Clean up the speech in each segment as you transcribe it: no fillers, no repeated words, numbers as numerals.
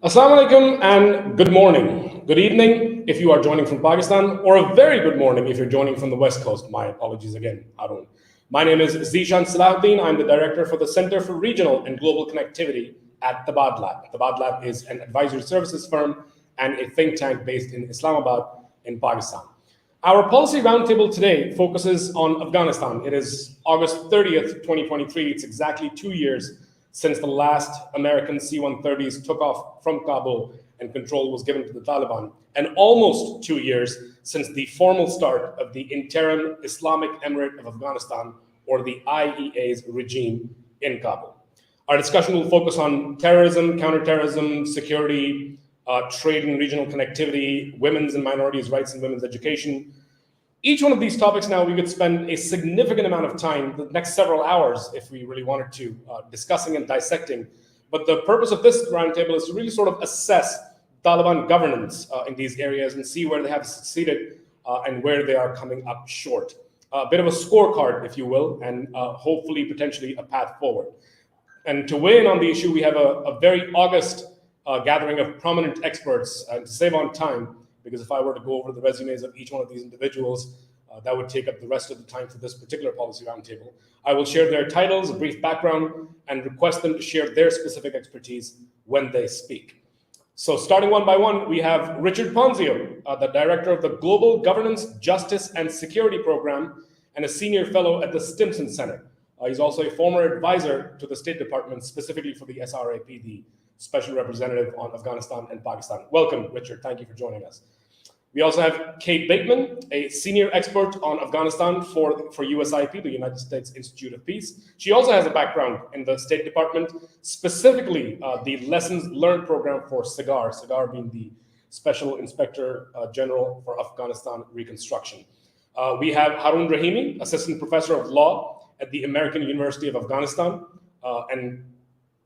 Assalamu alaikum and good morning. Good evening if you are joining from Pakistan, or a very good morning if you're joining from the West Coast. My apologies again, Harun. My name is Zishan Salahuddin. I'm the director for the Center for Regional and Global Connectivity at Tabadlab. Tabadlab is an advisory services firm and a think tank based in Islamabad in Pakistan. Our policy roundtable today focuses on Afghanistan. It is August 30th, 2023. It's exactly 2 years since the last American C-130s took off from Kabul and control was given to the Taliban, and almost 2 years since the formal start of the Interim Islamic Emirate of Afghanistan, or the IEA's regime in Kabul. Our discussion will focus on terrorism, counterterrorism, security, trade and regional connectivity, women's and minorities' rights and women's education. Each one of these topics now, we could spend a significant amount of time, the next several hours, if we really wanted to, discussing and dissecting. But the purpose of this roundtable is to really sort of assess Taliban governance in these areas and see where they have succeeded and where they are coming up short. A bit of a scorecard, if you will, and hopefully potentially a path forward. And to weigh in on the issue, we have a very august gathering of prominent experts. And to save on time, because if I were to go over the resumes of each one of these individuals, that would take up the rest of the time for this particular policy roundtable. I will share their titles, a brief background, and request them to share their specific expertise when they speak. So starting one by one, we have Richard Ponzio, the director of the Global Governance, Justice, and Security Program, and a senior fellow at the Stimson Center. He's also a former advisor to the State Department, specifically for the SRAP, the Special Representative on Afghanistan and Pakistan. Welcome, Richard. Thank you for joining us. We also have Kate Bateman, a senior expert on Afghanistan for USIP, the United States Institute of Peace. She also has a background in the State Department, specifically the Lessons Learned program for SIGAR being the Special Inspector General for Afghanistan Reconstruction. We have Harun Rahimi, Assistant Professor of Law at the American University of Afghanistan. And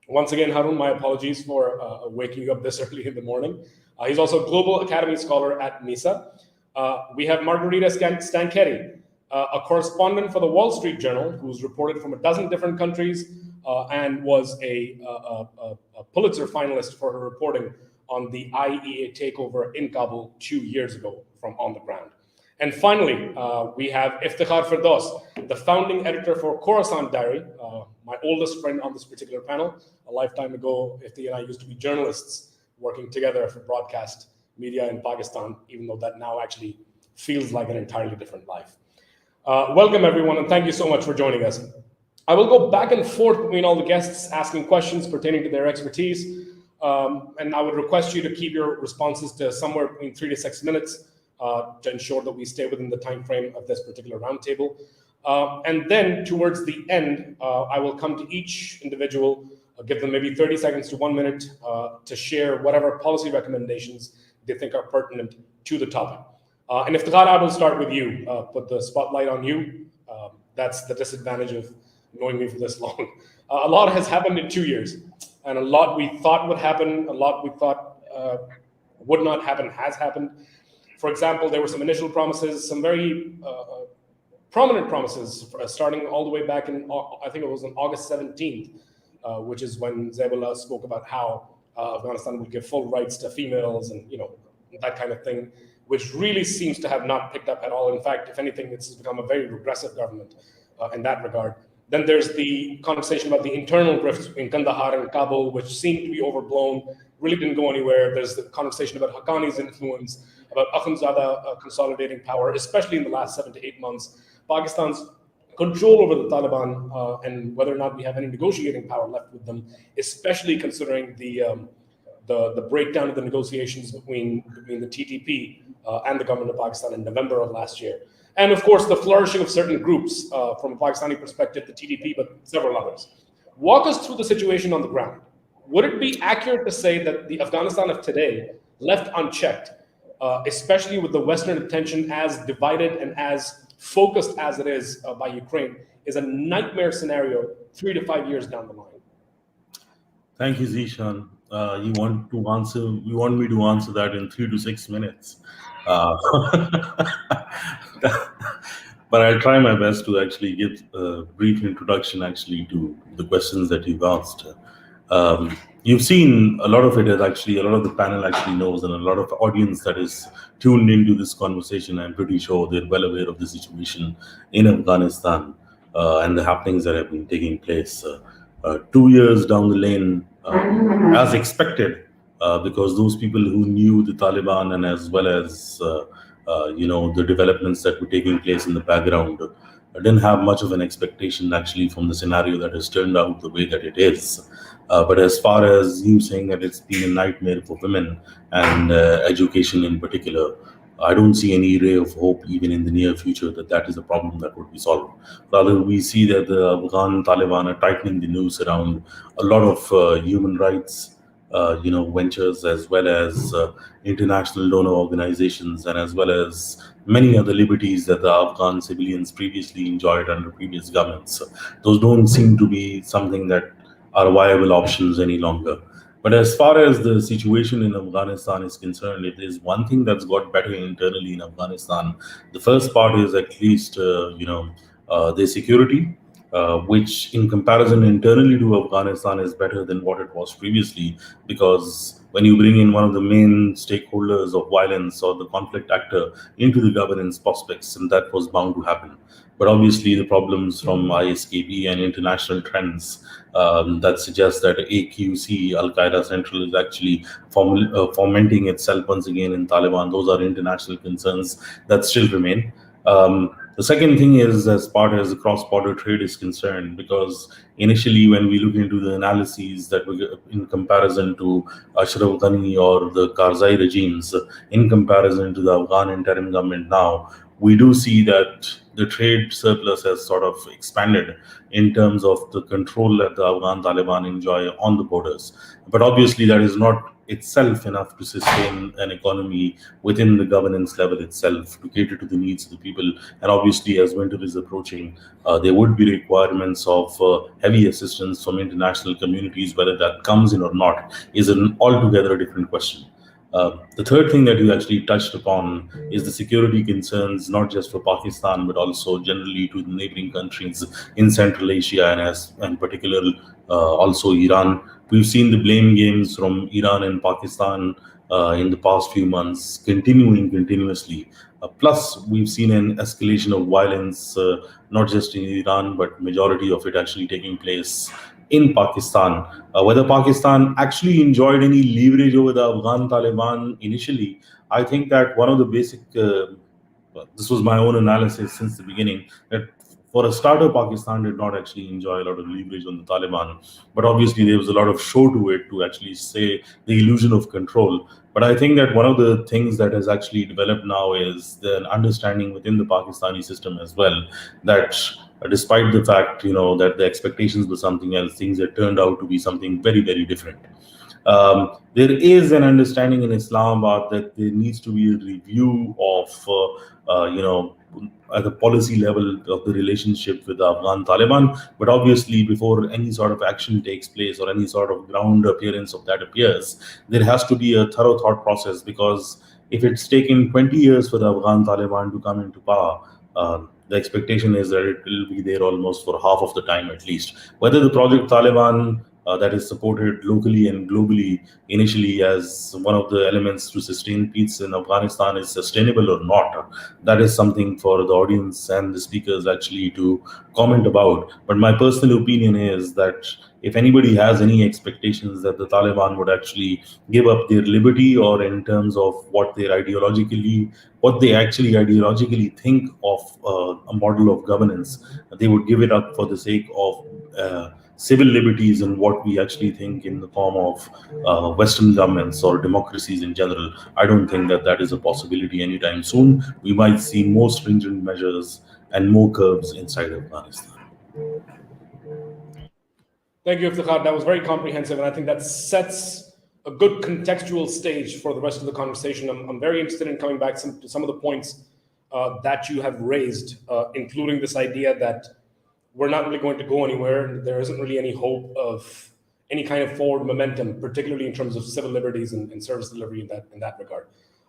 once again, Harun, my apologies for waking you up this early in the morning. He's also a Global Academy Scholar at MISA. We have Margarita Stanchetti, a correspondent for the Wall Street Journal, who's reported from a dozen different countries and was a Pulitzer finalist for her reporting on the IEA takeover in Kabul 2 years ago from on the ground. And finally, we have Iftikhar Firdaus, the founding editor for Khorasan Diary, my oldest friend on this particular panel. A lifetime ago, Ifti and I used to be journalists working together for broadcast media in Pakistan, even though that now actually feels like an entirely different life. Welcome, everyone, and thank you so much for joining us. I will go back and forth between all the guests asking questions pertaining to their expertise, and I would request you to keep your responses to somewhere between 3 to 6 minutes to ensure that we stay within the time frame of this particular roundtable. And then towards the end, I will come to each individual, give them maybe 30 seconds to 1 minute to share whatever policy recommendations they think are pertinent to the topic. And Iftikhar, I will start with you, put the spotlight on you. That's the disadvantage of knowing me for this long. A lot has happened in 2 years, and a lot we thought would happen, a lot we thought would not happen has happened. For example, there were some initial promises, some very prominent promises, starting all the way back in, I think it was on August 17th, which is when Zaybullah spoke about how Afghanistan would give full rights to females and that kind of thing, which really seems to have not picked up at all. In fact, if anything, it's become a very regressive government in that regard. Then there's the conversation about the internal rifts in Kandahar and Kabul, which seemed to be overblown, really didn't go anywhere. There's the conversation about Haqqani's influence, about Akhundzada consolidating power, especially in the last 7 to 8 months. Pakistan's control over the Taliban and whether or not we have any negotiating power left with them, especially considering the breakdown of the negotiations between the TTP and the government of Pakistan in November of last year. And of course, the flourishing of certain groups from a Pakistani perspective, the TTP, but several others. Walk us through the situation on the ground. Would it be accurate to say that the Afghanistan of today, left unchecked, especially with the Western attention as divided and as focused as it is by Ukraine, is a nightmare scenario 3 to 5 years down the line? Thank you, Zishan. You want me to answer that in 3 to 6 minutes. But I'll try my best to actually give a brief introduction actually to the questions that you've asked. You've seen a lot of it is actually, a lot of the panel actually knows, and a lot of audience that is tuned into this conversation, I'm pretty sure they're well aware of the situation in Afghanistan and the happenings that have been taking place. 2 years down the lane, as expected, because those people who knew the Taliban and as well as the developments that were taking place in the background didn't have much of an expectation actually from the scenario that has turned out the way that it is. But as far as you saying that it's been a nightmare for women and education in particular, I don't see any ray of hope even in the near future that that is a problem that would be solved. Rather, we see that the Afghan Taliban are tightening the noose around a lot of human rights, ventures, as well as international donor organizations, and as well as many other liberties that the Afghan civilians previously enjoyed under previous governments. Those don't seem to be something that are viable options any longer. But as far as the situation in Afghanistan is concerned, if there's one thing that's got better internally in Afghanistan, the first part is at least, their security, which in comparison internally to Afghanistan is better than what it was previously. Because when you bring in one of the main stakeholders of violence or the conflict actor into the governance prospects, and that was bound to happen. But obviously, the problems from ISKP and international trends that suggest that AQC, Al Qaeda Central, is actually fomenting itself once again in Taliban. Those are international concerns that still remain. The second thing is, as far as cross-border trade is concerned, because initially when we look into the analyses that were in comparison to Ashraf Ghani or the Karzai regimes, in comparison to the Afghan interim government now, we do see that the trade surplus has sort of expanded in terms of the control that the Afghan Taliban enjoy on the borders. But obviously, that is not itself enough to sustain an economy within the governance level itself to cater to the needs of the people. And obviously, as winter is approaching, there would be requirements of heavy assistance from international communities. Whether that comes in or not is an altogether different question. The third thing that you actually touched upon is the security concerns, not just for Pakistan, but also generally to the neighboring countries in Central Asia and particularly also Iran. We've seen the blame games from Iran and Pakistan in the past few months continuing continuously. Plus, we've seen an escalation of violence, not just in Iran, but majority of it actually taking place in Pakistan. Whether Pakistan actually enjoyed any leverage over the Afghan Taliban initially, I think that one of the basic, this was my own analysis since the beginning, that for a starter, Pakistan did not actually enjoy a lot of leverage on the Taliban. But obviously, there was a lot of show to it to actually say the illusion of control. But I think that one of the things that has actually developed now is the understanding within the Pakistani system as well that despite the fact that the expectations were something else, things that turned out to be something very, very different. There is an understanding in Islamabad that there needs to be a review of, at the policy level of the relationship with the Afghan Taliban. But obviously, before any sort of action takes place or any sort of ground appearance of that appears, there has to be a thorough thought process. Because if it's taken 20 years for the Afghan Taliban to come into power, the expectation is that it will be there almost for half of the time at least. Whether the Project Taliban that is supported locally and globally initially as one of the elements to sustain peace in Afghanistan is sustainable or not, that is something for the audience and the speakers actually to comment about. But my personal opinion is that if anybody has any expectations that the Taliban would actually give up their liberty, or in terms of what they actually ideologically think of a model of governance, they would give it up for the sake of civil liberties and what we actually think in the form of Western governments or democracies in general. I don't think that that is a possibility anytime soon. We might see more stringent measures and more curbs inside Afghanistan. Thank you, Iftikhar. That was very comprehensive, and I think that sets a good contextual stage for the rest of the conversation. I'm very interested in coming back to some of the points that you have raised, including this idea that we're not really going to go anywhere. There isn't really any hope of any kind of forward momentum, particularly in terms of civil liberties and service delivery in that regard.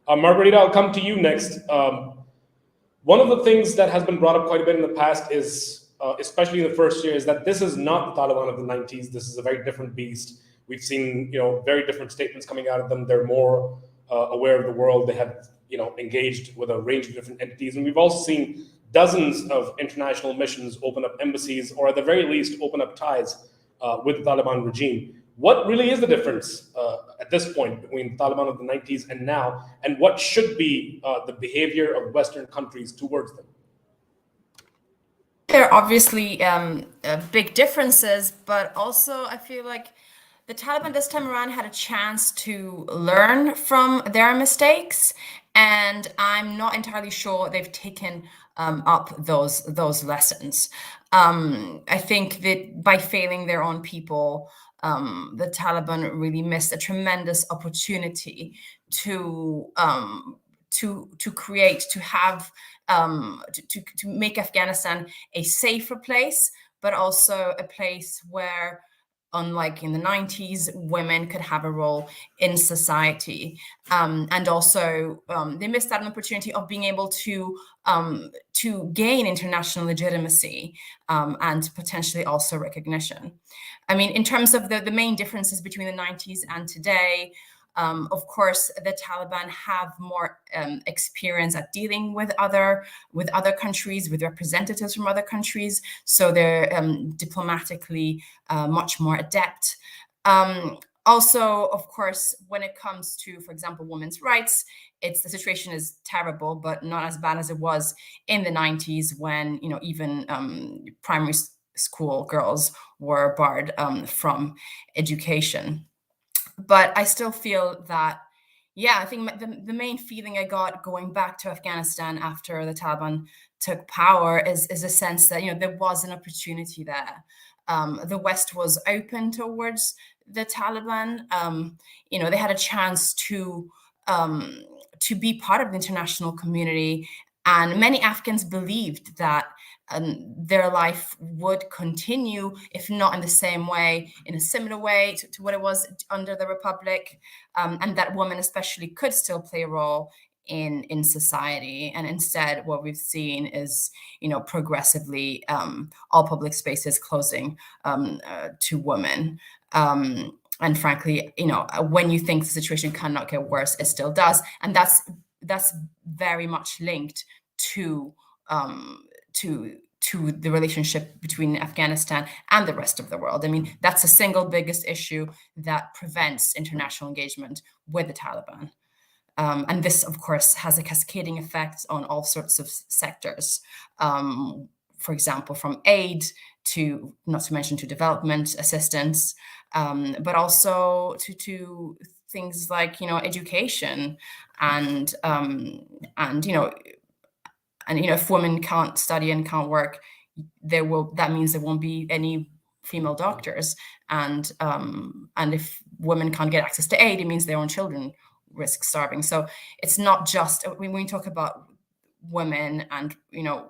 Margarita, I'll come to you next. One of the things that has been brought up quite a bit in the past is, especially in the first year, is that this is not the Taliban of the 90s. This is a very different beast. We've seen, very different statements coming out of them. They're more aware of the world. They have, engaged with a range of different entities. And we've also seen dozens of international missions open up embassies, or at the very least, open up ties with the Taliban regime. What really is the difference at this point between the Taliban of the 90s and now, and what should be the behavior of Western countries towards them? There are obviously big differences, but also I feel like the Taliban this time around had a chance to learn from their mistakes, and I'm not entirely sure they've taken up those lessons. I think that by failing their own people, the Taliban really missed a tremendous opportunity to create, to have, to make Afghanistan a safer place, but also a place where, unlike in the 90s, women could have a role in society. And also, they missed out on the opportunity of being able to gain international legitimacy and potentially also recognition. I mean, in terms of the main differences between the 90s and today, of course, the Taliban have more experience at dealing with other countries, with representatives from other countries, so they're diplomatically much more adept. Also, of course, when it comes to, for example, women's rights, the situation is terrible, but not as bad as it was in the 90s when, even primary school girls were barred from education. But I still feel that, I think the main feeling I got going back to Afghanistan after the Taliban took power is a sense that, there was an opportunity there. The West was open towards the Taliban. They had a chance to be part of the international community. And many Afghans believed that their life would continue, if not in the same way, in a similar way to what it was under the Republic, and that women especially could still play a role in society. And instead, what we've seen is, progressively all public spaces closing to women. And frankly, when you think the situation cannot get worse, it still does. And that's very much linked to the relationship between Afghanistan and the rest of the world. I mean, that's the single biggest issue that prevents international engagement with the Taliban. And this, of course, has a cascading effect on all sorts of sectors. For example, from aid to, not to mention, to development assistance, but also to things like, education and if women can't study and can't work, that means there won't be any female doctors. And if women can't get access to aid, it means their own children risk starving. So it's not just, when we talk about women and,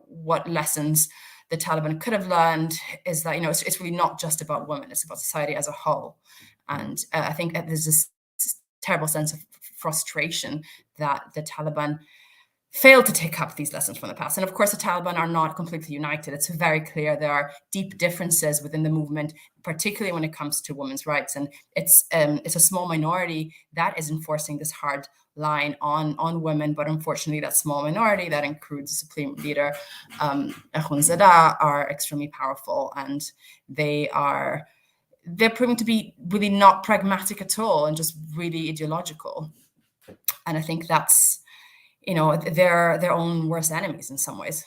what lessons the Taliban could have learned, is that, it's really not just about women, it's about society as a whole. And I think there's this terrible sense of frustration that the Taliban failed to take up these lessons from the past. And of course, the Taliban are not completely united. It's very clear there are deep differences within the movement, particularly when it comes to women's rights. And it's a small minority that is enforcing this hard line on women. But unfortunately, that small minority, that includes the supreme leader, Akhundzada, are extremely powerful. And they're proving to be really not pragmatic at all and just really ideological. And I think that's, they're their own worst enemies in some ways.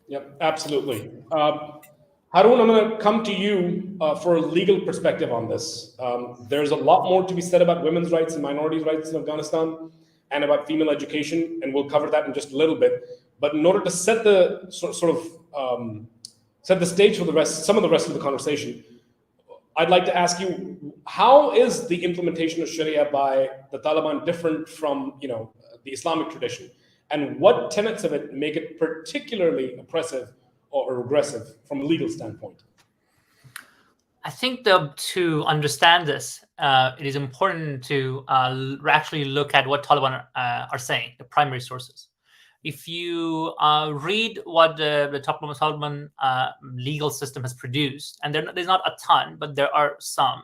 Yep, absolutely. Harun, I'm going to come to you for a legal perspective on this. There's a lot more to be said about women's rights and minorities' rights in Afghanistan and about female education, and we'll cover that in just a little bit. But in order to set the set the stage for some of the rest of the conversation, I'd like to ask you, how is the implementation of Sharia by the Taliban different from, the Islamic tradition? And what tenets of it make it particularly oppressive or regressive from a legal standpoint? I think to understand this, it is important to actually look at what Taliban are saying, the primary sources. if you read what the Taliban legal system has produced, and there's not a ton, but there are some,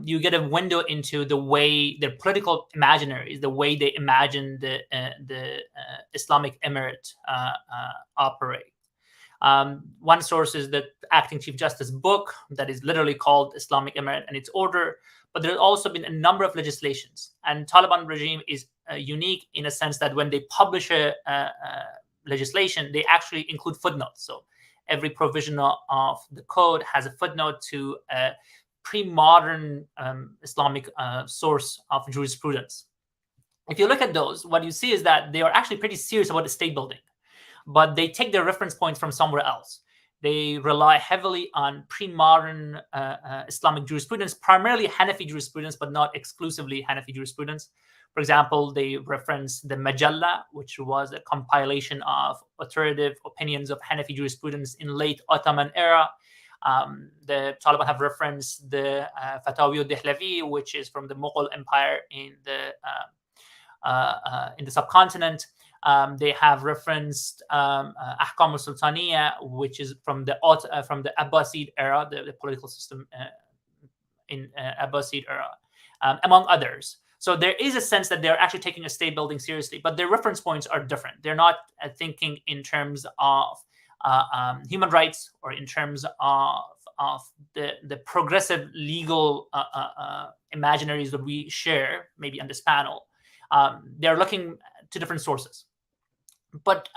you get a window into the way their political imaginaries, the way they imagine the Islamic Emirate operate. One source is the Acting Chief Justice book that is literally called Islamic Emirate and its Order, but there have also been a number of legislations. And Taliban regime is unique in a sense that when they publish a legislation, they actually include footnotes. So every provision of the code has a footnote to a pre-modern Islamic source of jurisprudence. If you look at those, what you see is that they are actually pretty serious about the state building, but they take their reference points from somewhere else. They rely heavily on pre-modern Islamic jurisprudence, primarily Hanafi jurisprudence, but not exclusively Hanafi jurisprudence. For example, they reference the Majalla, which was a compilation of authoritative opinions of Hanafi jurisprudence in late Ottoman era. The Taliban have referenced the Fatawi Dehlavi, which is from the Mughal Empire in the subcontinent. They have referenced Ahkam al-Sultaniya, which is from the Abbasid era, the political system in Abbasid era, among others. So there is a sense that they're actually taking a state building seriously, but their reference points are different. They're not thinking in terms of human rights or in terms of the progressive legal imaginaries that we share, maybe on this panel. They're looking to different sources. But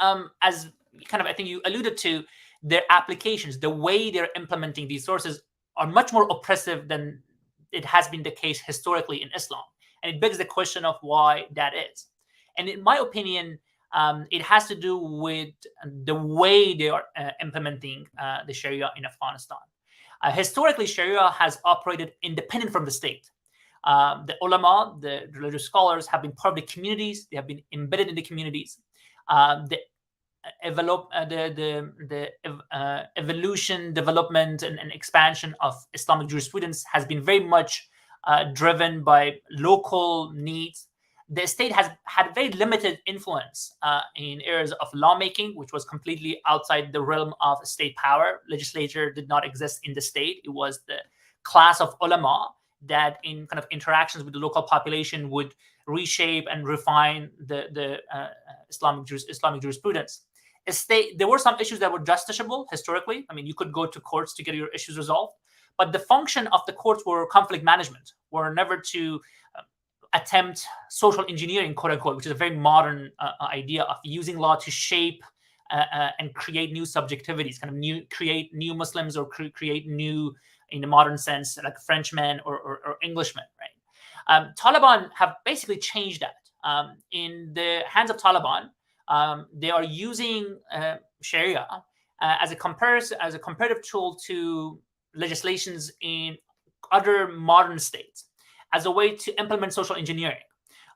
as kind of, I think you alluded to, their applications, the way they're implementing these sources are much more oppressive than it has been the case historically in Islam. And it begs the question of why that is. And in my opinion, it has to do with the way they are implementing the Sharia in Afghanistan. Historically, Sharia has operated independent from the state. The ulama, the religious scholars, have been part of the communities. They have been embedded in the communities. The evolution, development, and expansion of Islamic jurisprudence has been very much driven by local needs. The state has had very limited influence in areas of lawmaking, which was completely outside the realm of state power. Legislature did not exist in the state. It was the class of ulama that in kind of interactions with the local population would reshape and refine the Islamic jurisprudence. There were some issues that were justiciable historically. I mean, you could go to courts to get your issues resolved, but the function of the courts were conflict management, were never to attempt social engineering, quote unquote, which is a very modern idea of using law to shape and create new subjectivities, kind of create new Muslims or create new, in the modern sense, like Frenchmen or Englishmen, right? Taliban have basically changed that. In the hands of Taliban, they are using Sharia as a comparative tool to legislations in other modern states, as a way to implement social engineering,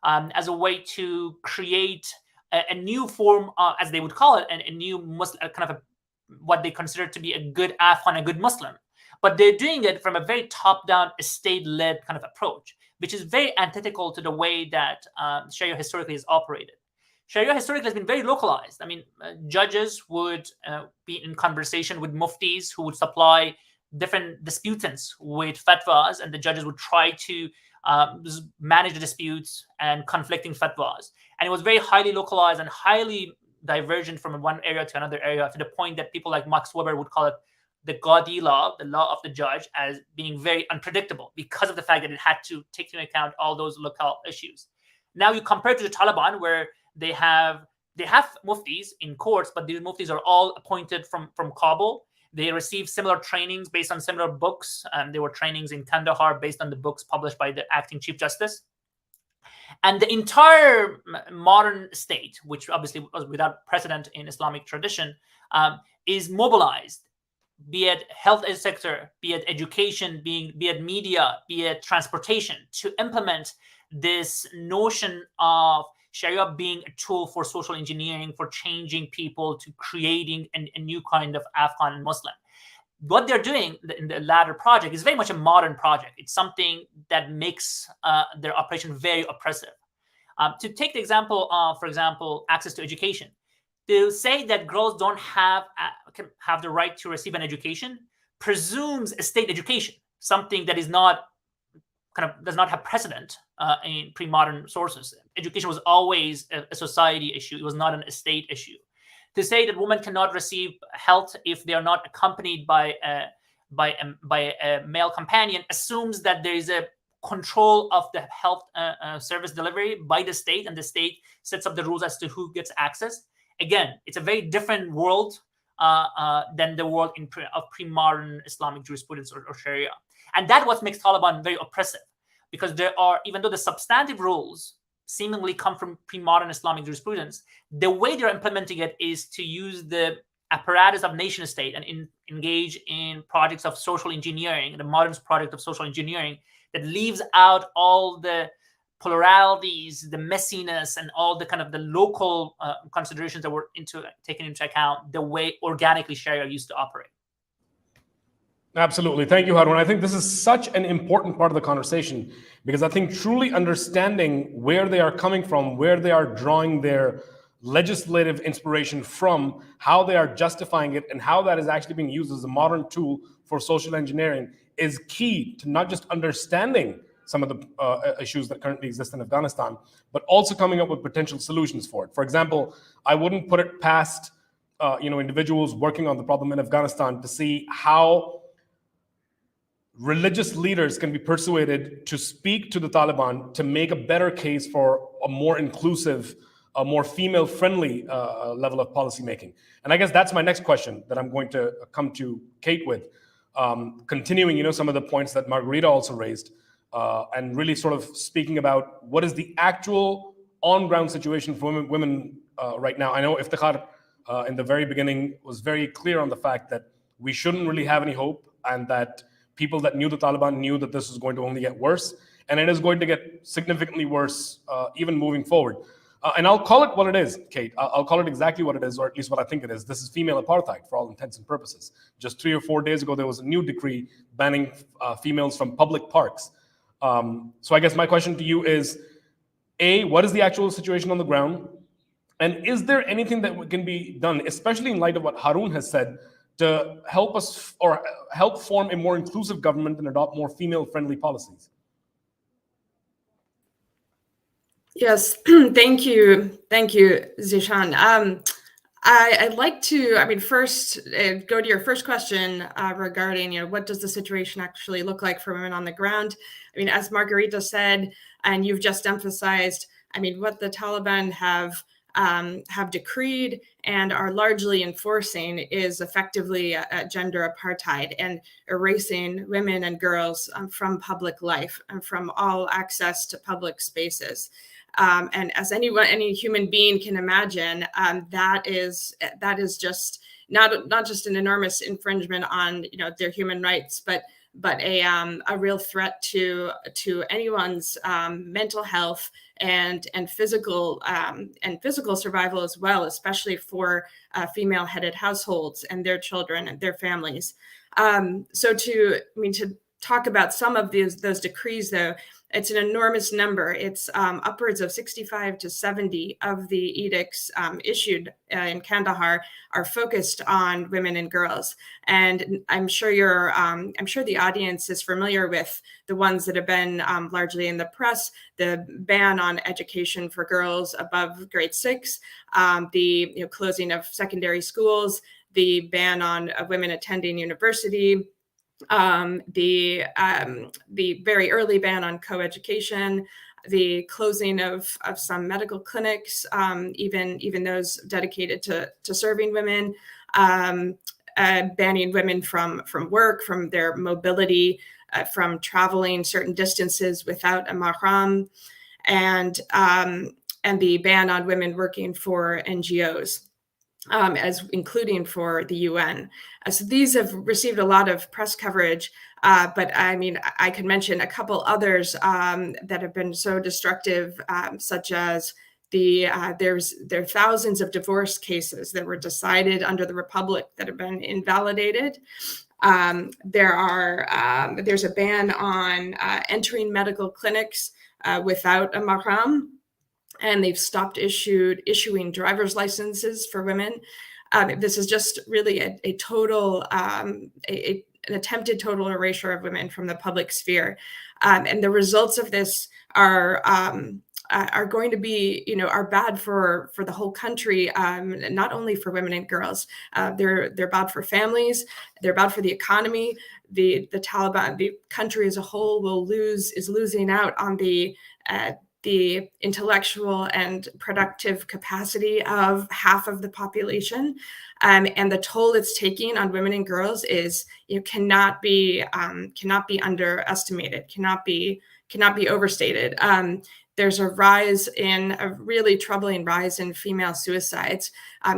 as a way to create a new form, as they would call it, a new Muslim, kind of what they consider to be a good Afghan, a good Muslim. But they're doing it from a very top-down, state-led kind of approach, which is very antithetical to the way that Sharia historically has operated. Sharia historically has been very localized. I mean, judges would be in conversation with muftis who would supply different disputants with fatwas, and the judges would try to manage the disputes and conflicting fatwas. And it was very highly localized and highly divergent from one area to another area, to the point that people like Max Weber would call it the Qadi law, the law of the judge, as being very unpredictable because of the fact that it had to take into account all those local issues. Now you compare it to the Taliban, where they have muftis in courts, but these muftis are all appointed from Kabul. They receive similar trainings based on similar books. There were trainings in Kandahar based on the books published by the acting Chief Justice. And the entire modern state, which obviously was without precedent in Islamic tradition, is mobilized, be it health sector, be it education, be it media, be it transportation, to implement this notion of Sharia being a tool for social engineering, for changing people, to creating a new kind of Afghan Muslim. What they're doing in the latter project is very much a modern project. It's something that makes their operation very oppressive. To take the example of, for example, access to education, to say that girls don't can have the right to receive an education presumes a state education, something that is not does not have precedent in pre-modern sources. Education was always a society issue; it was not a state issue. To say that women cannot receive health if they are not accompanied by a male companion assumes that there is a control of the health service delivery by the state, and the state sets up the rules as to who gets access. Again, it's a very different world than the world of pre-modern Islamic jurisprudence or Sharia. And that's what makes Taliban very oppressive, because there are, even though the substantive rules seemingly come from pre-modern Islamic jurisprudence, the way they're implementing it is to use the apparatus of nation state and engage in projects of social engineering, the modern project of social engineering that leaves out all the pluralities, the messiness, and all the the local considerations that were taken into account the way organically Sharia used to operate. Absolutely. Thank you, Harun. I think this is such an important part of the conversation, because I think truly understanding where they are coming from, where they are drawing their legislative inspiration from, how they are justifying it, and how that is actually being used as a modern tool for social engineering is key to not just understanding some of the issues that currently exist in Afghanistan, but also coming up with potential solutions for it. For example, I wouldn't put it past individuals working on the problem in Afghanistan to see how religious leaders can be persuaded to speak to the Taliban to make a better case for a more inclusive, a more female-friendly level of policymaking. And I guess that's my next question that I'm going to come to Kate with, continuing some of the points that Margarita also raised, and really sort of speaking about what is the actual on-ground situation for women right now. I know Iftikhar in the very beginning was very clear on the fact that we shouldn't really have any hope, and that people that knew the Taliban knew that this was going to only get worse, and it is going to get significantly worse even moving forward. And I'll call it what it is, Kate. I'll call it exactly what it is, or at least what I think it is. This is female apartheid for all intents and purposes. Just 3 or 4 days ago, there was a new decree banning females from public parks. So I guess my question to you is, A, what is the actual situation on the ground? And is there anything that can be done, especially in light of what Harun has said, to help us or help form a more inclusive government and adopt more female-friendly policies? Yes, thank you, Zishan. I'd like to, first go to your first question regarding, what does the situation actually look like for women on the ground? As Margarita said, and you've just emphasized, what the Taliban have decreed and are largely enforcing is effectively a gender apartheid and erasing women and girls from public life and from all access to public spaces. And as any human being can imagine, that is just not just an enormous infringement on their human rights, but a real threat to anyone's mental health and physical survival as well, especially for female-headed households and their children and their families. So to talk about some of those decrees, though, it's an enormous number. It's upwards of 65 to 70 of the edicts issued in Kandahar are focused on women and girls. And I'm sure the audience is familiar with the ones that have been largely in the press: the ban on education for girls above grade 6, the closing of secondary schools, the ban on women attending university, the very early ban on co-education, the closing of some medical clinics, even those dedicated to serving women, banning women from work, from their mobility, from traveling certain distances without a mahram, and the ban on women working for NGOs. As including for the UN. So these have received a lot of press coverage, but I could mention a couple others that have been so destructive, such as there are thousands of divorce cases that were decided under the Republic that have been invalidated. There's a ban on entering medical clinics without a mahram. and they've stopped issuing driver's licenses for women. This is just really a total, an attempted total erasure of women from the public sphere. And the results of this are going to be, are bad for the whole country, not only for women and girls. They're bad for families. They're bad for the economy. The Taliban, the country as a whole, is losing out on the intellectual and productive capacity of half of the population, and the toll it's taking on women and girls is cannot be underestimated, cannot be overstated. There's a really troubling rise in female suicides.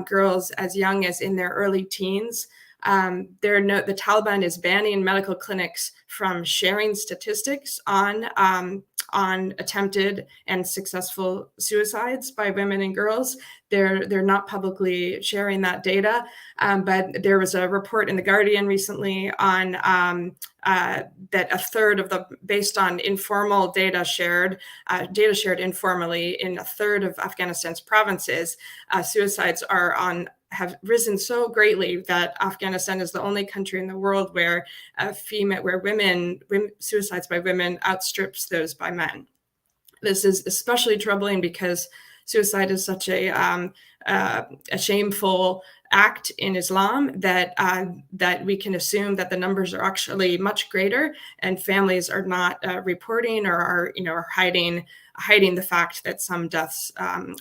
Girls as young as in their early teens. The Taliban is banning medical clinics from sharing statistics on attempted and successful suicides by women and girls. They're not publicly sharing that data, but there was a report in The Guardian recently on that a third of based on informal data shared informally in a third of Afghanistan's provinces, suicides have risen so greatly that Afghanistan is the only country in the world where suicides by women outstrips those by men. This is especially troubling because suicide is such a shameful act in Islam that we can assume that the numbers are actually much greater, and families are not reporting or are hiding the fact that some deaths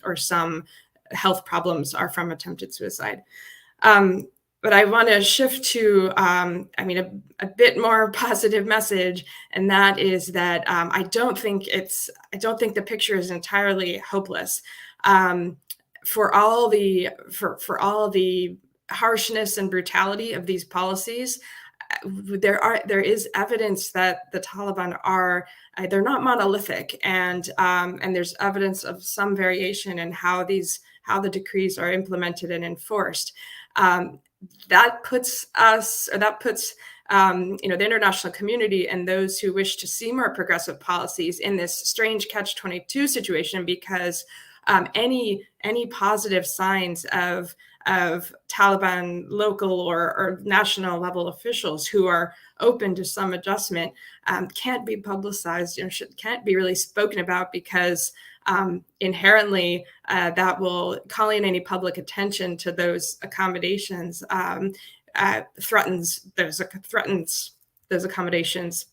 or some health problems are from attempted suicide. But I want to shift to, a bit more positive message, and that is that I don't think the picture is entirely hopeless. For all the harshness and brutality of these policies, there is evidence that the Taliban they're not monolithic, and there's evidence of some variation in how the decrees are implemented and enforced. That puts the international community and those who wish to see more progressive policies in this strange catch-22 situation, because any positive signs of Taliban local or national level officials who are open to some adjustment can't be publicized, can't be really spoken about, because inherently that will calling any public attention to those accommodations threatens those accommodations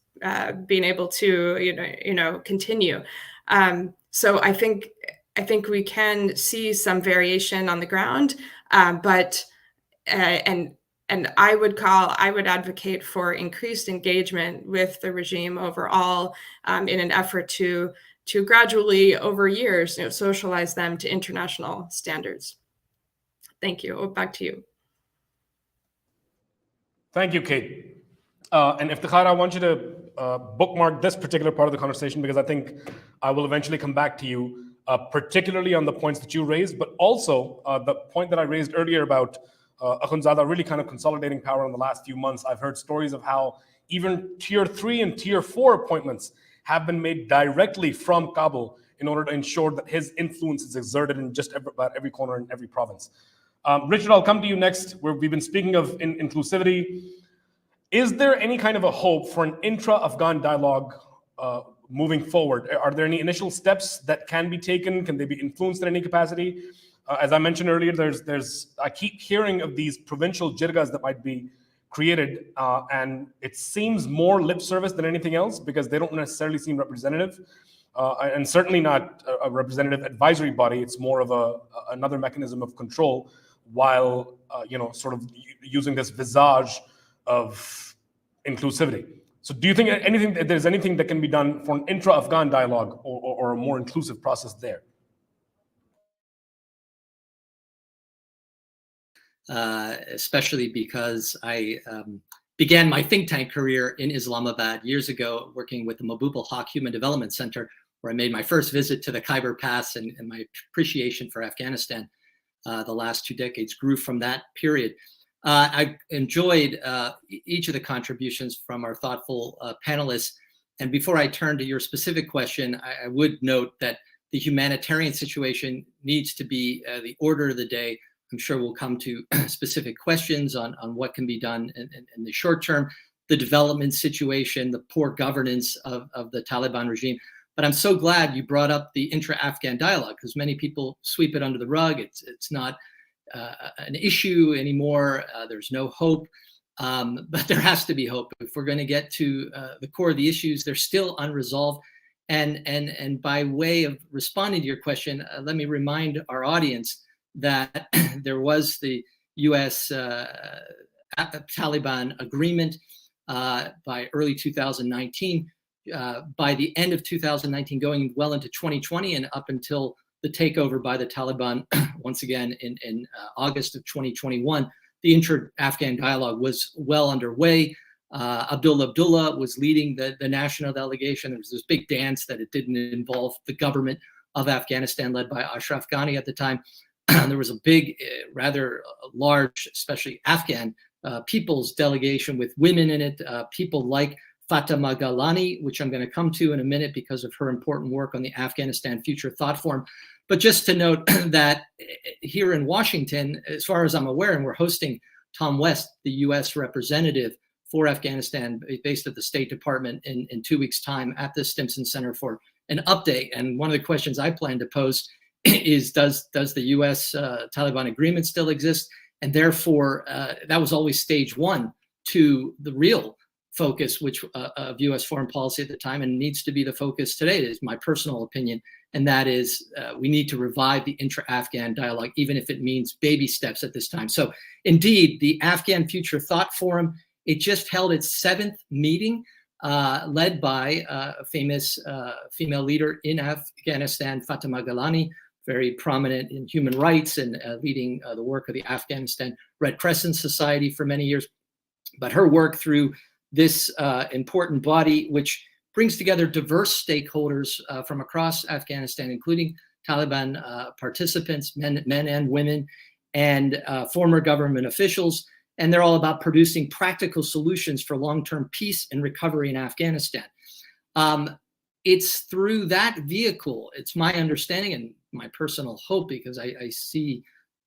being able to continue. So I think we can see some variation on the ground, but I would advocate for increased engagement with the regime overall in an effort to gradually over years socialize them to international standards. Thank you. Back to you. Thank you, Kate. And Iftikhar, I want you to bookmark this particular part of the conversation, because I think I will eventually come back to you, particularly on the points that you raised, but also the point that I raised earlier about Akhundzada really kind of consolidating power in the last few months. I've heard stories of how even tier 3 and tier 4 appointments have been made directly from Kabul in order to ensure that his influence is exerted in just about every corner in every province. Richard, I'll come to you next. We've been speaking of inclusivity. Is there any kind of a hope for an intra-Afghan dialogue moving forward? Are there any initial steps that can be taken? Can they be influenced in any capacity? As I mentioned earlier, I keep hearing of these provincial jirgas that might be created, and it seems more lip service than anything else, because they don't necessarily seem representative, and certainly not a representative advisory body. It's more of another mechanism of control, while sort of using this visage of inclusivity. So do you think there's anything that can be done for an intra-Afghan dialogue or a more inclusive process there? Especially because I began my think tank career in Islamabad years ago, working with the Mahbub-ul Haq Human Development Center, where I made my first visit to the Khyber Pass, and my appreciation for Afghanistan the last 2 decades grew from that period. I enjoyed each of the contributions from our thoughtful panelists. And before I turn to your specific question, I would note that the humanitarian situation needs to be the order of the day. I'm sure we'll come to specific questions on what can be done in the short term, the development situation, the poor governance of the Taliban regime. But I'm so glad you brought up the intra-Afghan dialogue, because many people sweep it under the rug. It's not an issue anymore. There's no hope, but there has to be hope. If we're going to get to the core of the issues, they're still unresolved. And by way of responding to your question, let me remind our audience that there was the U.S. Taliban agreement by early 2019. By the end of 2019, going well into 2020 and up until the takeover by the Taliban, once again in August of 2021, the intra-Afghan dialogue was well underway. Abdullah was leading the national delegation. There was this big dance that it didn't involve the government of Afghanistan led by Ashraf Ghani at the time. There was a big, rather large, especially Afghan people's delegation with women in it, people like Fatima Galani, which I'm going to come to in a minute because of her important work on the Afghanistan Future Thought Forum. But just to note that here in Washington, as far as I'm aware, and we're hosting Tom West, the U.S. representative for Afghanistan, based at the State Department in 2 weeks' time at the Stimson Center for an update. And one of the questions I plan to pose is, does the U.S. Taliban agreement still exist? And therefore, that was always stage one to the real focus, which of U.S. foreign policy at the time, and needs to be the focus today, is my personal opinion. And that is, we need to revive the intra-Afghan dialogue, even if it means baby steps at this time. So indeed, the Afghan Future Thought Forum, it just held its 7th meeting, led by a famous female leader in Afghanistan, Fatima Galani, very prominent in human rights and leading the work of the Afghanistan Red Crescent Society for many years. But her work through this important body, which brings together diverse stakeholders from across Afghanistan, including Taliban participants, men and women, and former government officials. And they're all about producing practical solutions for long-term peace and recovery in Afghanistan. It's through that vehicle, it's my understanding and my personal hope, because I see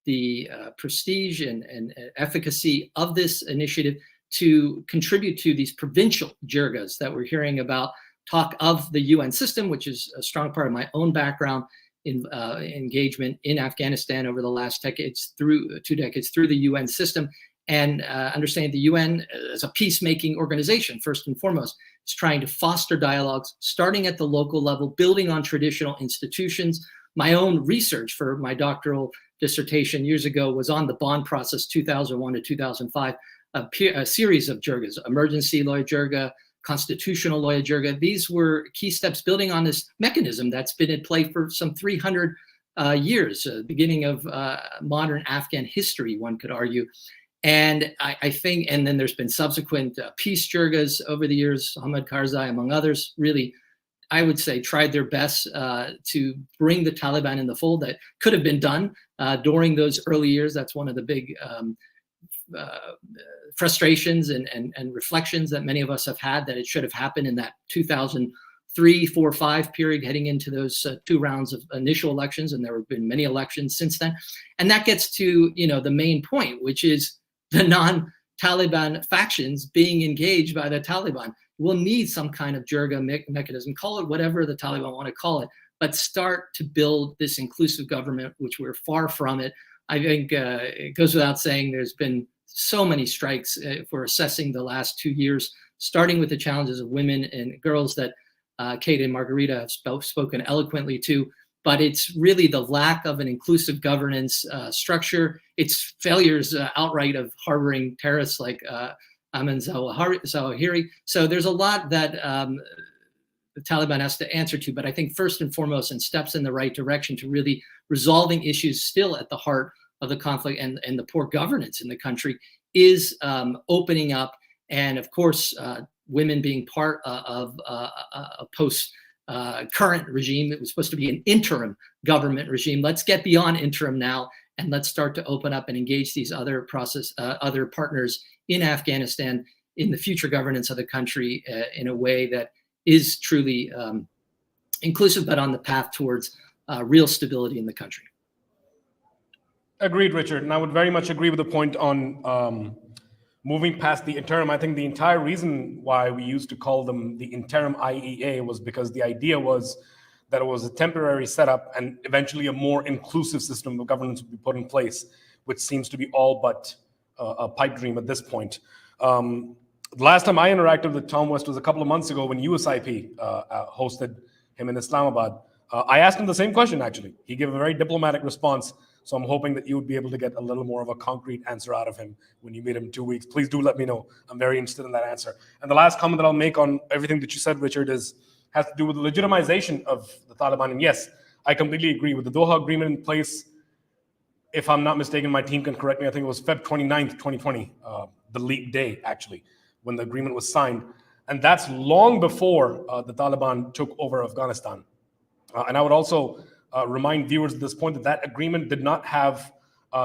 the prestige and efficacy of this initiative to contribute to these provincial jirgas that we're hearing about, talk of the UN system, which is a strong part of my own background in engagement in Afghanistan over the last decades, through 2 decades, through the UN system, and understanding the UN as a peacemaking organization, first and foremost. It's trying to foster dialogues, starting at the local level, building on traditional institutions. My own research for my doctoral dissertation years ago was on the bond process, 2001 to 2005, a series of jirgas, emergency law jirga, constitutional law jirga. These were key steps building on this mechanism that's been in play for some 300 years, beginning of modern Afghan history, one could argue. And I think, and then there's been subsequent peace jirgas over the years. Ahmad Karzai, among others, really, I would say, tried their best to bring the Taliban in the fold. That could have been done during those early years. That's one of the big frustrations and reflections that many of us have had, that it should have happened in that 2003, 4, 5 period, heading into those 2 rounds of initial elections. And there have been many elections since then. And that gets to, the main point, which is the non-Taliban factions being engaged by the Taliban. We'll need some kind of jirga mechanism, call it whatever the Taliban want to call it, but start to build this inclusive government, which we're far from it. I think it goes without saying, there's been so many strikes for assessing the last 2 years, starting with the challenges of women and girls that Kate and Margarita have spoken eloquently to. But it's really the lack of an inclusive governance structure. It's failures outright of harboring terrorists like Ayman Zawahiri. So there's a lot that the Taliban has to answer to. But I think first and foremost, and steps in the right direction to really resolving issues still at the heart of the conflict and the poor governance in the country, is opening up. And of course, women being part of a post current regime. It was supposed to be an interim government regime. Let's get beyond interim now, and let's start to open up and engage these other other partners in Afghanistan in the future governance of the country in a way that is truly inclusive, but on the path towards real stability in the country. Agreed, Richard. And I would very much agree with the point on moving past the interim. I think the entire reason why we used to call them the interim IEA was because the idea was that it was a temporary setup and eventually a more inclusive system of governance would be put in place, which seems to be all but a pipe dream at this point. The last time I interacted with Tom West was a couple of months ago when USIP hosted him in Islamabad. I asked him the same question, actually. He gave a very diplomatic response. So I'm hoping that you would be able to get a little more of a concrete answer out of him when you meet him in 2 weeks. Please do let me know. I'm very interested in that answer. And the last comment that I'll make on everything that you said, Richard, has to do with the legitimization of the Taliban. And yes, I completely agree with the Doha Agreement in place. If I'm not mistaken, my team can correct me. I think it was Feb 29th, 2020, the leap day, actually, when the agreement was signed. And that's long before the Taliban took over Afghanistan. And I would also remind viewers at this point that that agreement did not have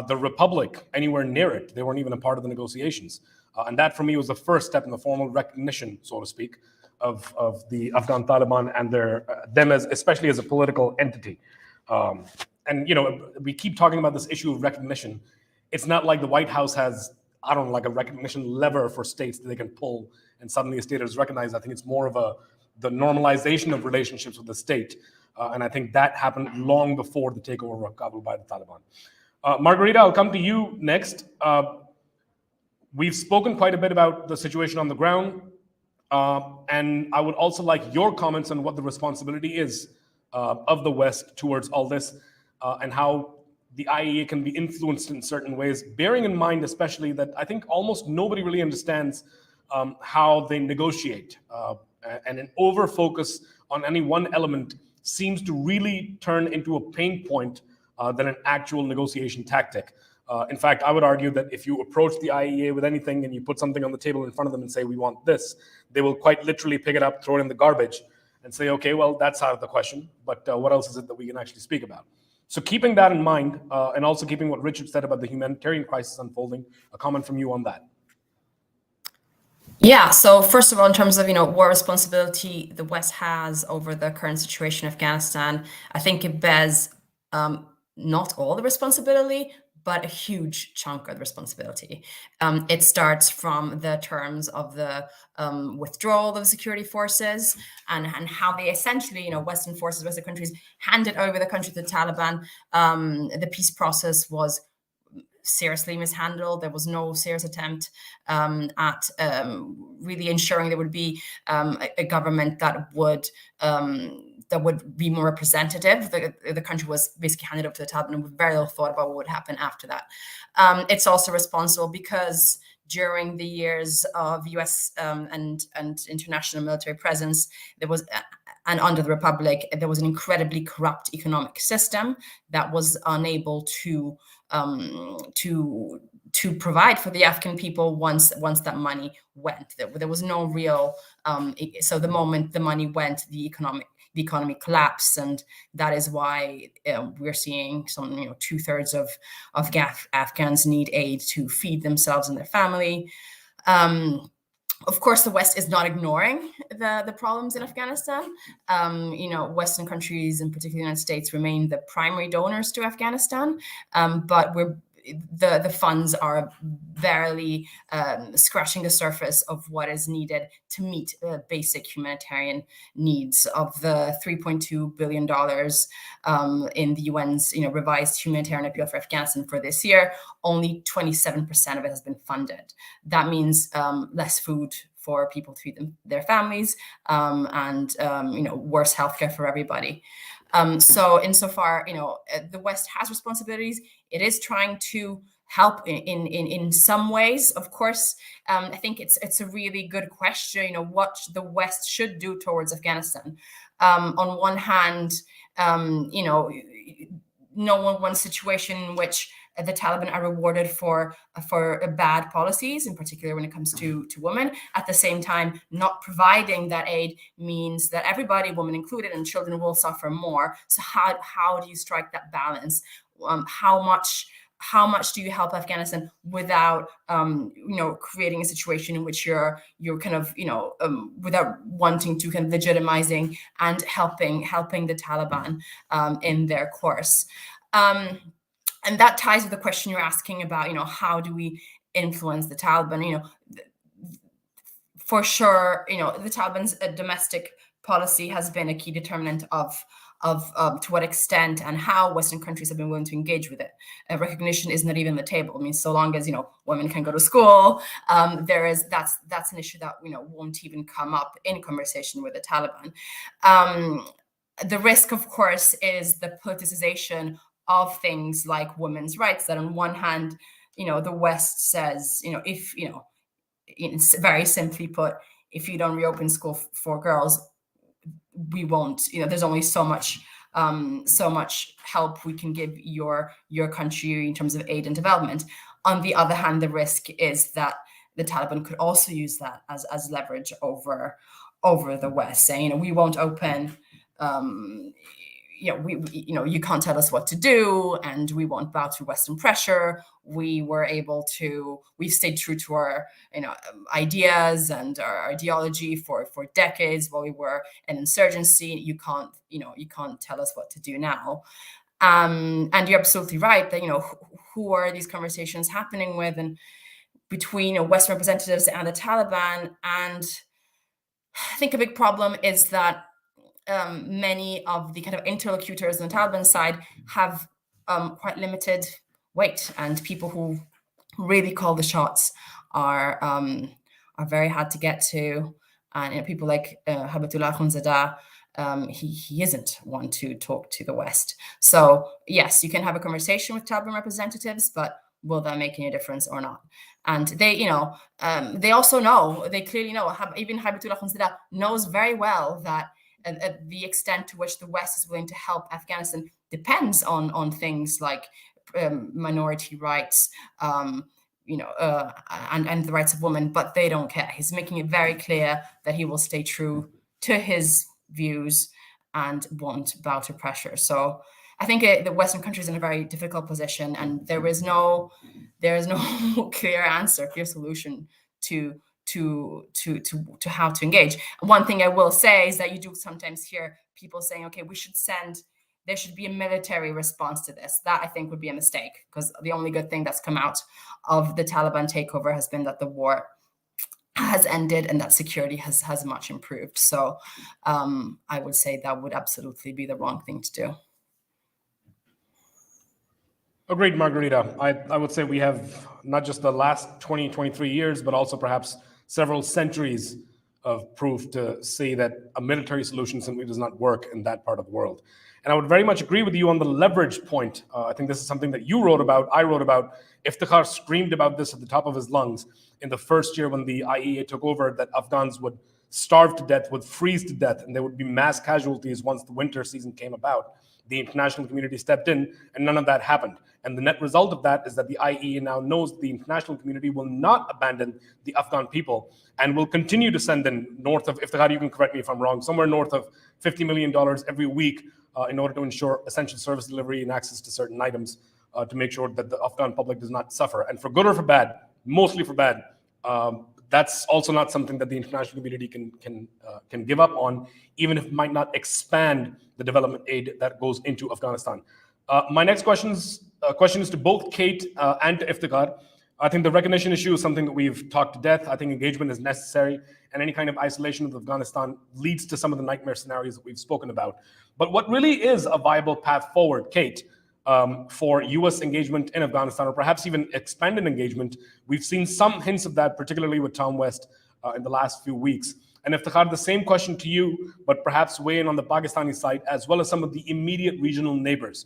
the Republic anywhere near it. They weren't even a part of the negotiations. And that, for me, was the first step in the formal recognition, so to speak, of the Afghan Taliban and them as, especially as a political entity. And, you know, we keep talking about this issue of recognition. It's not like the White House has, I don't know, like a recognition lever for states that they can pull and suddenly a state is recognized. I think it's more of the normalization of relationships with the state. And I think that happened long before the takeover of Kabul by the Taliban. Margarita, I'll come to you next. We've spoken quite a bit about the situation on the ground. And I would also like your comments on what the responsibility is of the West towards all this and how the IEA can be influenced in certain ways, bearing in mind especially that I think almost nobody really understands how they negotiate. And an over-focus on any one element seems to really turn into a pain point than an actual negotiation tactic. In fact, I would argue that if you approach the IEA with anything and you put something on the table in front of them and say, we want this, they will quite literally pick it up, throw it in the garbage, and say, okay, well, that's out of the question, but what else is it that we can actually speak about? So keeping that in mind, and also keeping what Richard said about the humanitarian crisis unfolding, a comment from you on that. Yeah, so first of all, in terms of, you know, what responsibility the West has over the current situation in Afghanistan, I think it bears not all the responsibility, but a huge chunk of the responsibility. It starts from the terms of the withdrawal of the security forces and how they essentially, you know, Western forces, Western countries handed over the country to the Taliban. The peace process was seriously mishandled. There was no serious attempt at really ensuring there would be a government that would be more representative. The country was basically handed over to the Taliban with very little thought about what would happen after that. It's also responsible because during the years of US and international military presence, there was, and under the Republic, there was an incredibly corrupt economic system that was unable to provide for the Afghan people once that money went. There was no real, so the moment the money went, the economy collapsed, and that is why we're seeing some, 2/3 of Afghans need aid to feed themselves and their family. Of course, the West is not ignoring the problems in Afghanistan. Western countries, in particular the United States, remain the primary donors to Afghanistan, but the funds are barely scratching the surface of what is needed to meet basic humanitarian needs. Of the $3.2 billion in the UN's revised humanitarian appeal for Afghanistan for this year, only 27% of it has been funded. That means less food for people to feed their families, and worse healthcare for everybody. So insofar, the West has responsibilities. It is trying to help in some ways. Of course, I think it's a really good question, what the West should do towards Afghanistan. On one hand, no one wants a situation in which the Taliban are rewarded for bad policies, in particular when it comes to women. At the same time, not providing that aid means that everybody, women included and children, will suffer more. So how do you strike that balance? How how much do you help Afghanistan without, creating a situation in which you're kind of, without wanting to kind of legitimizing and helping the Taliban in their course. And that ties with the question you're asking about, how do we influence the Taliban? For sure, the Taliban's domestic policy has been a key determinant of to what extent and how Western countries have been willing to engage with it. Recognition is not even on the table. I mean, so long as women can go to school, that's an issue that won't even come up in conversation with the Taliban. The risk, of course, is the politicization of things like women's rights. That on one hand, the West says, if it's very simply put, if you don't reopen school for girls, we won't, there's only so much help we can give your country in terms of aid and development. On the other hand, the risk is that the Taliban could also use that as leverage over the West, saying, we won't open, you can't tell us what to do, and we won't bow to Western pressure. We've stayed true to our, ideas and our ideology for decades while we were an insurgency. You can't tell us what to do now. And you're absolutely right that, who are these conversations happening with and between Western representatives and the Taliban? And I think a big problem is that many of the kind of interlocutors on the Taliban side have quite limited weight, and people who really call the shots are very hard to get to. And people like Habatullah Akhundzada, he isn't one to talk to the West. So yes, you can have a conversation with Taliban representatives, but will that make any difference or not? And they, they also know, they clearly know, even Habatullah Akhundzada knows very well that the extent to which the West is willing to help Afghanistan depends on things like minority rights, and the rights of women, but they don't care. He's making it very clear that he will stay true to his views and won't bow to pressure. So I think the Western countries in a very difficult position, and there is no clear answer, clear solution to how to engage. One thing I will say is that you do sometimes hear people saying, okay, there should be a military response to this. That I think would be a mistake, because the only good thing that's come out of the Taliban takeover has been that the war has ended and that security has much improved. So I would say that would absolutely be the wrong thing to do. Agreed, Margarita. I would say we have not just the last 20, 23 years, but also perhaps several centuries of proof to say that a military solution simply does not work in that part of the world. And I would very much agree with you on the leverage point. I think this is something that you wrote about, I wrote about. Iftikhar screamed about this at the top of his lungs in the first year when the IEA took over, that Afghans would starve to death, would freeze to death, and there would be mass casualties once the winter season came about. The international community stepped in, and none of that happened. And the net result of that is that the IEA now knows the international community will not abandon the Afghan people and will continue to send in north of, Iftikhar, you can correct me if I'm wrong, somewhere north of $50 million every week in order to ensure essential service delivery and access to certain items to make sure that the Afghan public does not suffer. And for good or for bad, mostly for bad, that's also not something that the international community can give up on, even if it might not expand the development aid that goes into Afghanistan. My next question is to both Kate and to Iftikhar. I think the recognition issue is something that we've talked to death. I think engagement is necessary, and any kind of isolation of Afghanistan leads to some of the nightmare scenarios that we've spoken about. But what really is a viable path forward, Kate, for U.S. engagement in Afghanistan, or perhaps even expanded engagement? We've seen some hints of that, particularly with Tom West in the last few weeks. And Iftikhar, the same question to you, but perhaps weigh in on the Pakistani side, as well as some of the immediate regional neighbors.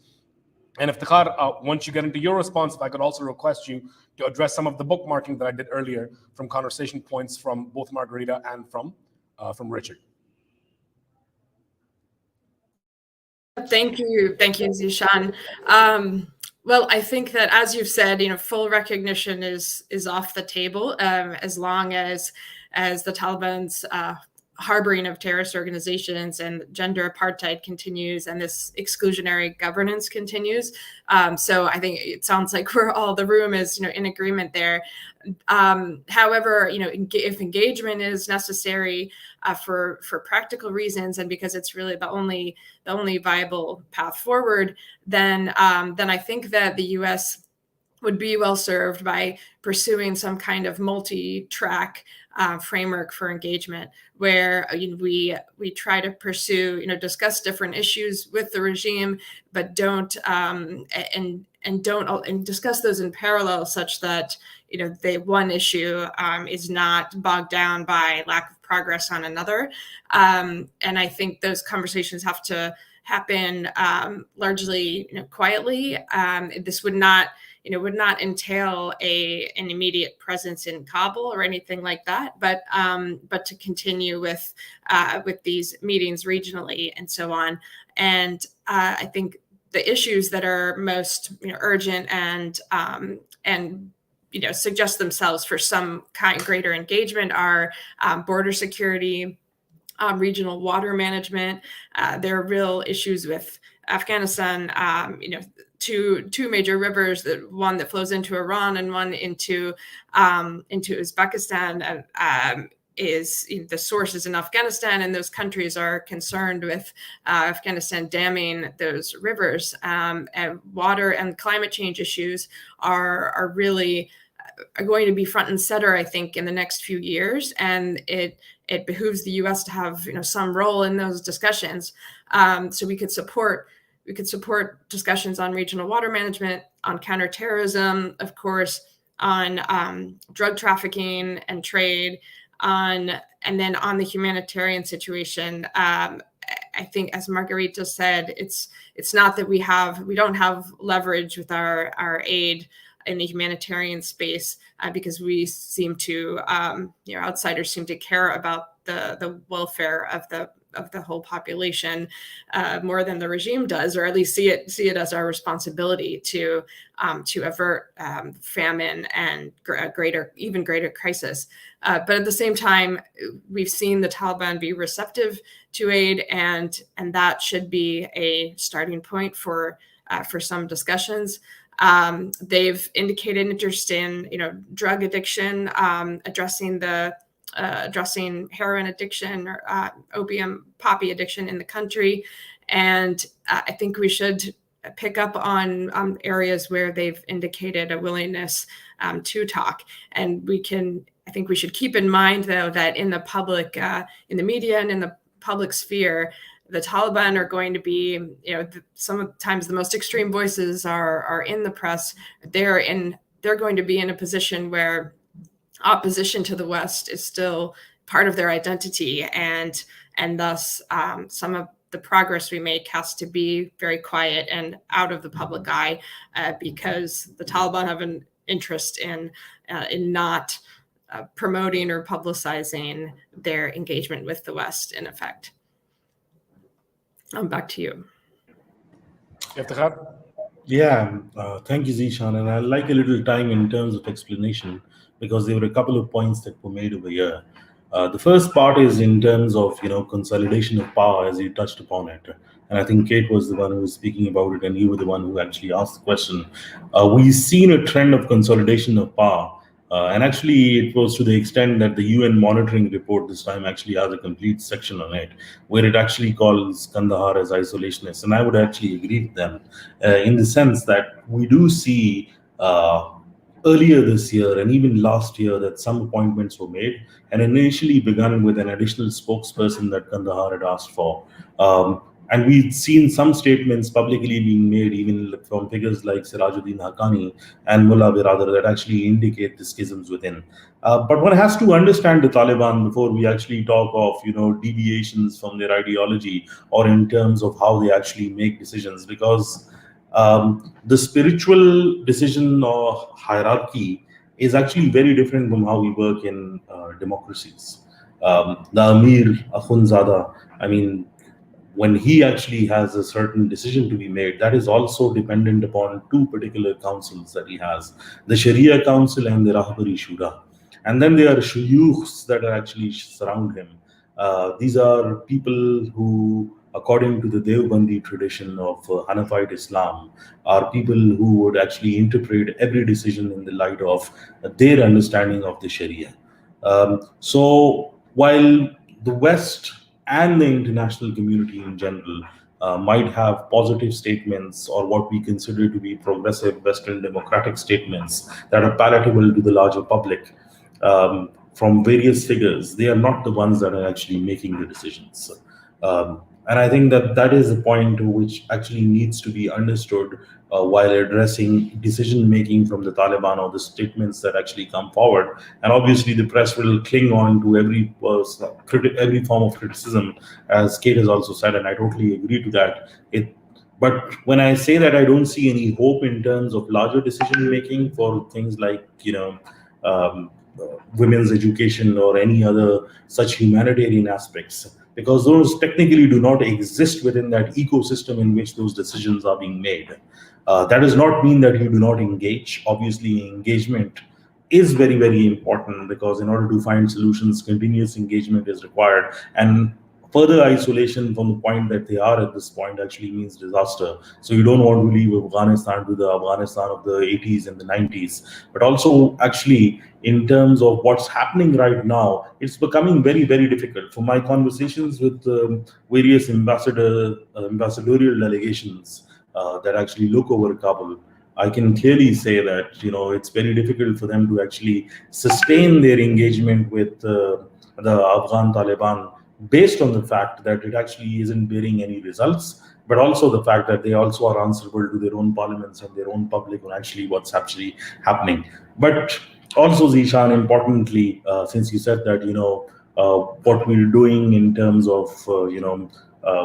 And Iftikhar, once you get into your response, if I could also request you to address some of the bookmarking that I did earlier from conversation points from both Margarita and from Richard. Thank you, Zishan. Well, I think that, as you've said, full recognition is off the table as long as the Taliban's harboring of terrorist organizations, and gender apartheid continues, and this exclusionary governance continues. So I think it sounds like the room is, in agreement there. However, if engagement is necessary for practical reasons, and because it's really the only viable path forward, then I think that the U.S. would be well served by pursuing some kind of multi-track framework for engagement, where we try to pursue, discuss different issues with the regime, but don't discuss those in parallel, such that the one issue is not bogged down by lack of progress on another. And I think those conversations have to happen largely quietly. This would not entail an immediate presence in Kabul or anything like that, but to continue with these meetings regionally and so on. And I think the issues that are most urgent and suggest themselves for some kind of greater engagement are border security, regional water management. There are real issues with Afghanistan. Two major rivers, one that flows into Iran and one into Uzbekistan, is the sources in Afghanistan, and those countries are concerned with Afghanistan damming those rivers. And water and climate change issues are really going to be front and center, I think, in the next few years, and it behooves the U.S. to have some role in those discussions. So we could support discussions on regional water management, on counterterrorism, of course, on drug trafficking and trade, and then on the humanitarian situation. I think, as Margarita said, it's not that we don't have leverage with our aid in the humanitarian space, because we seem to, outsiders seem to care about the welfare of the whole population more than the regime does, or at least see it as our responsibility to avert famine and even greater crisis. But at the same time, we've seen the Taliban be receptive to aid, and that should be a starting point for some discussions. They've indicated interest in drug addiction, addressing heroin addiction or opium poppy addiction in the country. And I think we should pick up on areas where they've indicated a willingness to talk. And I think we should keep in mind, though, that in the public, in the media and in the public sphere, the Taliban are going to be, sometimes the most extreme voices are in the press. They're going to be in a position where opposition to the West is still part of their identity, and thus some of the progress we make has to be very quiet and out of the public eye, because the Taliban have an interest in not promoting or publicizing their engagement with the West, in effect. Back to you. Yeah, thank you, Zishan. And I'd like a little time in terms of explanation, because there were a couple of points that were made over here. The first part is in terms of consolidation of power, as you touched upon it. And I think Kate was the one who was speaking about it, and you were the one who actually asked the question. We've seen a trend of consolidation of power. And actually, it was to the extent that the UN monitoring report this time actually has a complete section on it, where it actually calls Kandahar as isolationist. And I would actually agree with them in the sense that we do see earlier this year and even last year that some appointments were made, and initially begun with an additional spokesperson that Kandahar had asked for. And we've seen some statements publicly being made, even from figures like Sirajuddin Haqqani and Mullah Biradar, that actually indicate the schisms within. But one has to understand the Taliban before we actually talk of, deviations from their ideology, or in terms of how they actually make decisions, because the spiritual decision or hierarchy is actually very different from how we work in democracies. The Amir Akhundzada, when he actually has a certain decision to be made, that is also dependent upon two particular councils that he has, the Sharia Council and the Rahbari Shura. And then there are shuyukhs that are actually surround him. These are people who, according to the Deobandi tradition of Hanafite Islam, are people who would actually interpret every decision in the light of their understanding of the Sharia. So while the West and the international community in general might have positive statements or what we consider to be progressive Western democratic statements that are palatable to the larger public, from various figures, they are not the ones that are actually making the decisions. And I think that that is a point which actually needs to be understood while addressing decision making from the Taliban or the statements that actually come forward. And obviously, the press will cling on to every form of criticism, as Kate has also said, and I totally agree to that. But when I say that I don't see any hope in terms of larger decision making for things like, women's education or any other such humanitarian aspects, because those technically do not exist within that ecosystem in which those decisions are being made. That does not mean that you do not engage. Obviously, engagement is very, very important, because in order to find solutions, continuous engagement is required. And further isolation from the point that they are at this point actually means disaster. So you don't want to leave Afghanistan to the Afghanistan of the 80s and the 90s. But also, actually, in terms of what's happening right now, it's becoming very, very difficult. For my conversations with various ambassadorial delegations that actually look over Kabul, I can clearly say that it's very difficult for them to actually sustain their engagement with the Afghan Taliban, based on the fact that it actually isn't bearing any results, but also the fact that they also are answerable to their own parliaments and their own public on actually what's actually happening. But also, Zishan, importantly, since you said that what we're doing in terms of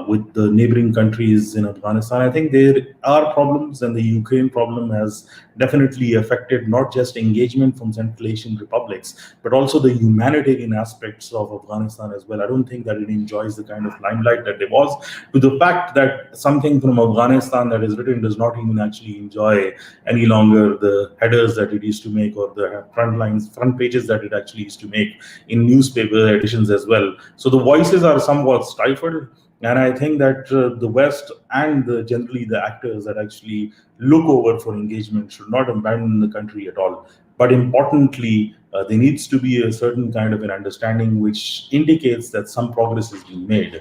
with the neighboring countries in Afghanistan, I think there are problems, and the Ukraine problem has definitely affected not just engagement from Central Asian republics, but also the humanitarian aspects of Afghanistan as well. I don't think that it enjoys the kind of limelight that there was, to the fact that something from Afghanistan that is written does not even actually enjoy any longer the headers that it used to make, or the front pages that it actually used to make in newspaper editions as well. So the voices are somewhat stifled. And I think that the West and generally the actors that actually look over for engagement should not abandon the country at all. But importantly, there needs to be a certain kind of an understanding which indicates that some progress is being made.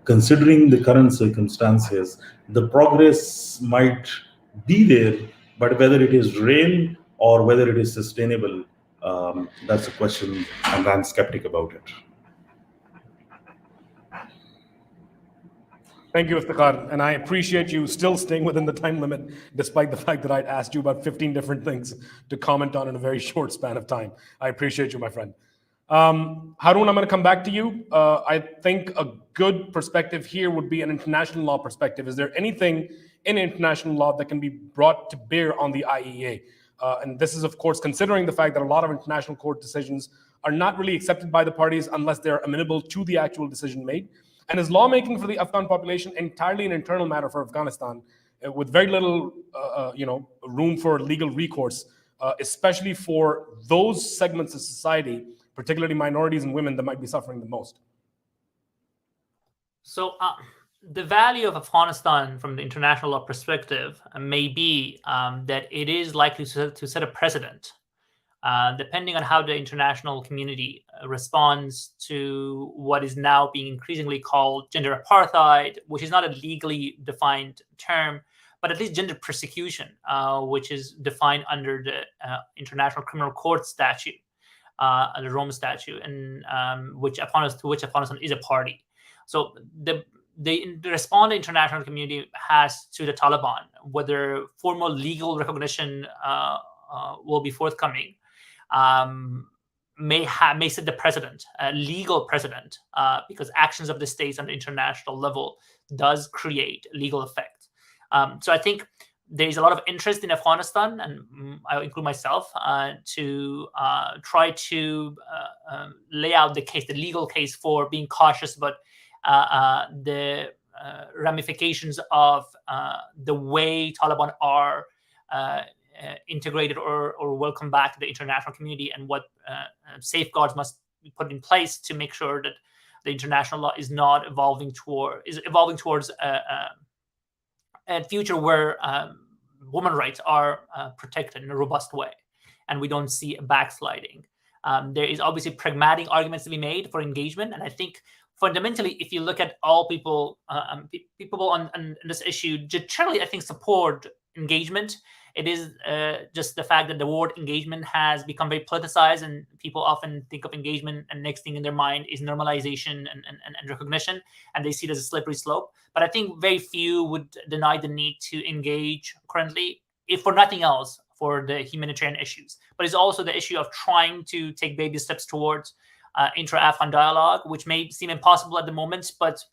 Considering the current circumstances, the progress might be there, but whether it is real or whether it is sustainable, that's a question, and I'm skeptic about it. Thank you, Iftikhar. And I appreciate you still staying within the time limit, despite the fact that I'd asked you about 15 different things to comment on in a very short span of time. I appreciate you, my friend. Harun, I'm going to come back to you. I think a good perspective here would be an international law perspective. Is there anything in international law that can be brought to bear on the IEA? And this is, of course, considering the fact that a lot of international court decisions are not really accepted by the parties unless they're amenable to the actual decision made. And is lawmaking for the Afghan population entirely an internal matter for Afghanistan, with very little, room for legal recourse, especially for those segments of society, particularly minorities and women, that might be suffering the most? So the value of Afghanistan from the international law perspective may be that it is likely to set a precedent, depending on how the international community responds to what is now being increasingly called gender apartheid, which is not a legally defined term, but at least gender persecution, which is defined under the International Criminal Court statute, the Rome Statute, and to which Afghanistan is a party. So the response the international community has to the Taliban, whether formal legal recognition will be forthcoming, may set the precedent, legal precedent, because actions of the states on the international level does create legal effect. So I think there is a lot of interest in Afghanistan, and I include myself, to try to lay out the legal case for being cautious about the ramifications of the way Taliban are integrated or welcome back to the international community, and what safeguards must be put in place to make sure that the international law is not evolving towards a future where women's rights are protected in a robust way, and we don't see a backsliding. There is obviously pragmatic arguments to be made for engagement, and I think fundamentally, if you look at all people on this issue, generally I think support engagement. It is just the fact that the word engagement has become very politicized, and people often think of engagement and next thing in their mind is normalization and recognition, and they see it as a slippery slope. But I think very few would deny the need to engage currently, if for nothing else, for the humanitarian issues. But it's also the issue of trying to take baby steps towards intra-Afghan dialogue, which may seem impossible at the moment, but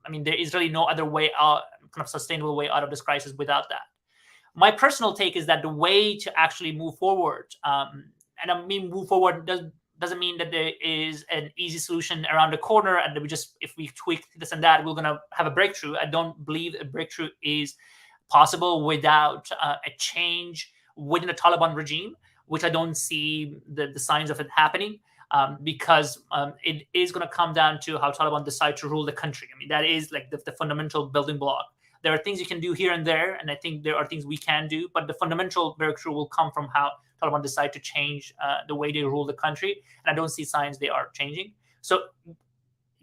I mean, there is really no other way out, kind of sustainable way out of this crisis without that. My personal take is that the way to actually move forward, and I mean move forward doesn't mean that there is an easy solution around the corner and that if we tweak this and that, we're going to have a breakthrough. I don't believe a breakthrough is possible without a change within the Taliban regime, which I don't see the signs of it happening, because it is going to come down to how Taliban decide to rule the country. I mean, that is like the fundamental building block. There are things you can do here and there, and I think there are things we can do, but the fundamental breakthrough will come from how Taliban decide to change the way they rule the country, and I don't see signs they are changing. So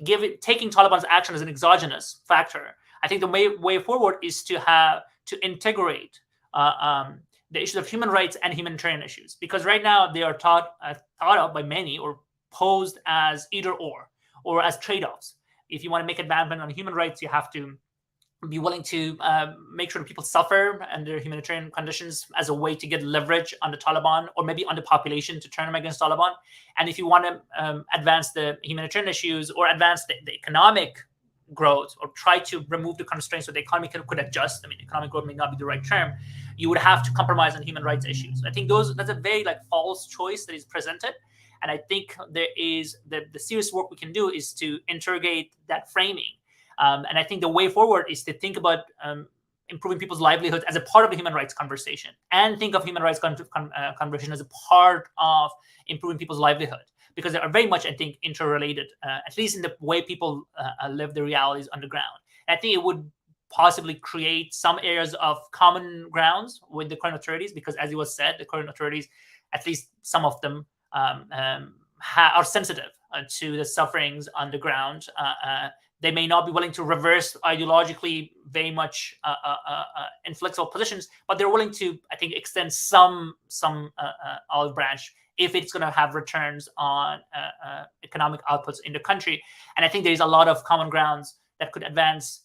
taking Taliban's action as an exogenous factor, I think the way forward is to integrate the issues of human rights and humanitarian issues, because right now they are thought of by many or posed as either or as trade-offs. If you want to make advancement on human rights, you have to be willing to make sure that people suffer under humanitarian conditions as a way to get leverage on the Taliban or maybe on the population to turn them against Taliban. And if you want to advance the humanitarian issues or advance the economic growth or try to remove the constraints so the economy could adjust, I mean, economic growth may not be the right term, you would have to compromise on human rights issues. I think that's a very false choice that is presented. And I think there is the serious work we can do is to interrogate that framing. And I think the way forward is to think about improving people's livelihoods as a part of the human rights conversation, and think of human rights conversation as a part of improving people's livelihood, because they are very much, I think, interrelated, at least in the way people live their realities on the ground. And I think it would possibly create some areas of common grounds with the current authorities, because as it was said, the current authorities, at least some of them, are sensitive to the sufferings on the ground. They may not be willing to reverse ideologically very much inflexible positions, but they're willing to, I think, extend some olive branch if it's going to have returns on economic outputs in the country. And I think there's a lot of common grounds that could advance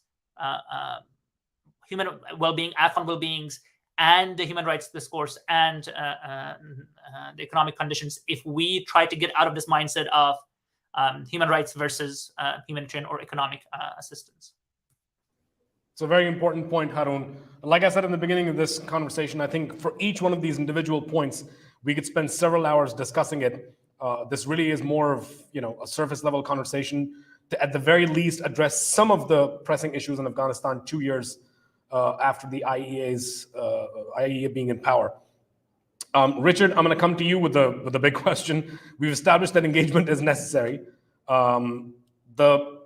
human well-being, Afghan well-beings, and the human rights discourse and the economic conditions if we try to get out of this mindset of human rights versus humanitarian or economic assistance. It's a very important point, Harun. Like I said in the beginning of this conversation, I think for each one of these individual points, we could spend several hours discussing it. This really is more of a surface level conversation to, at the very least, address some of the pressing issues in Afghanistan 2 years after the IEA being in power. Richard, I'm going to come to you with a big question. We've established that engagement is necessary. The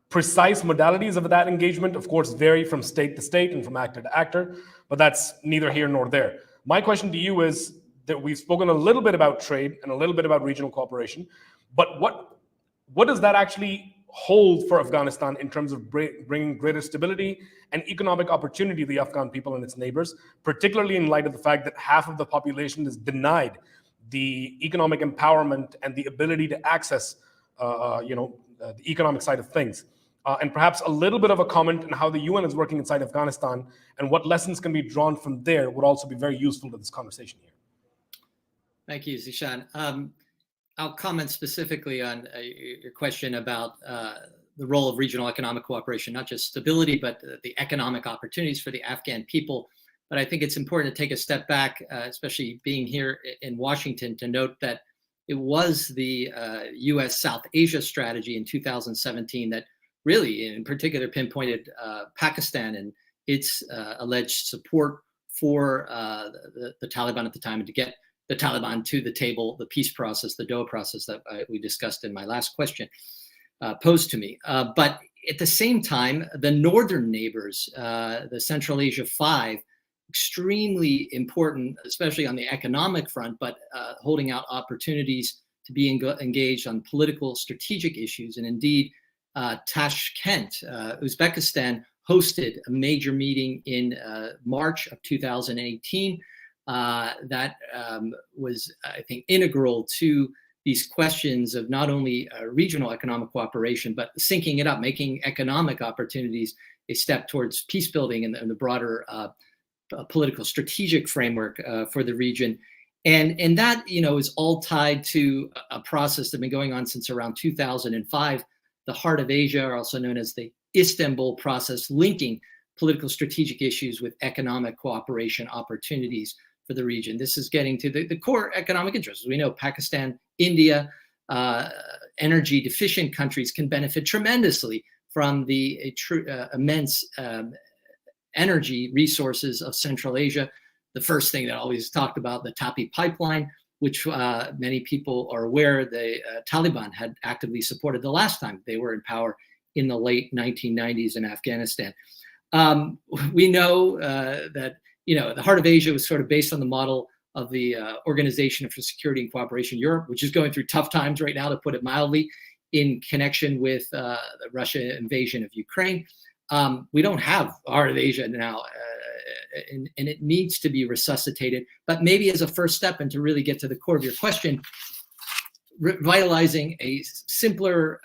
precise modalities of that engagement, of course, vary from state to state and from actor to actor, but that's neither here nor there. My question to you is that we've spoken a little bit about trade and a little bit about regional cooperation, but what does that actually hold for Afghanistan in terms of bringing greater stability and economic opportunity to the Afghan people and its neighbors, particularly in light of the fact that half of the population is denied the economic empowerment and the ability to access, the economic side of things. And perhaps a little bit of a comment on how the UN is working inside Afghanistan and what lessons can be drawn from there would also be very useful to this conversation here. Thank you, Zishan. I'll comment specifically on your question about the role of regional economic cooperation, not just stability, but the economic opportunities for the Afghan people. But I think it's important to take a step back, especially being here in Washington, to note that it was the U.S. South Asia strategy in 2017 that really, in particular, pinpointed Pakistan and its alleged support for the Taliban at the time, and to get the Taliban to the table, the peace process, the Doha process that we discussed in my last question. posed to me. But at the same time, the northern neighbors, the Central Asia Five, extremely important, especially on the economic front, but holding out opportunities to be engaged on political strategic issues. And indeed, Tashkent, Uzbekistan, hosted a major meeting in March of 2018 that was, I think, integral to these questions of not only regional economic cooperation, but syncing it up, making economic opportunities a step towards peace building and the broader political strategic framework for the region. And that, is all tied to a process that's been going on since around 2005, the Heart of Asia, also known as the Istanbul process, linking political strategic issues with economic cooperation opportunities for the region. This is getting to the core economic interests. We know Pakistan, India, energy deficient countries can benefit tremendously from the immense energy resources of Central Asia. The first thing that I always talked about, the Tapi pipeline, which many people are aware the Taliban had actively supported the last time they were in power in the late 1990s in Afghanistan. We know that the Heart of Asia was sort of based on the model of the Organization for Security and Cooperation Europe, which is going through tough times right now, to put it mildly, in connection with the Russia invasion of Ukraine. We don't have Heart of Asia now, and it needs to be resuscitated. But maybe as a first step, and to really get to the core of your question, revitalizing a simpler,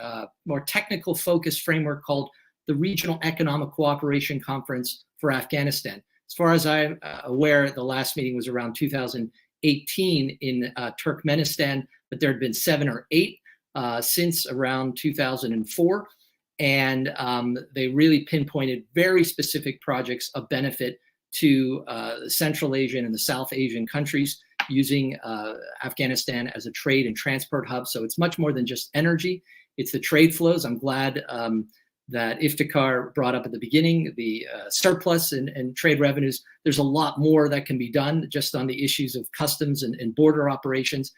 more technical focused framework called the Regional Economic Cooperation Conference for Afghanistan. As far as I'm aware, the last meeting was around 2018 in Turkmenistan, but there had been 7 or 8 since around 2004. And they really pinpointed very specific projects of benefit to the Central Asian and the South Asian countries, using Afghanistan as a trade and transport hub. So it's much more than just energy. It's the trade flows. I'm glad that Iftikhar brought up at the beginning, the surplus and trade revenues. There's a lot more that can be done just on the issues of customs and border operations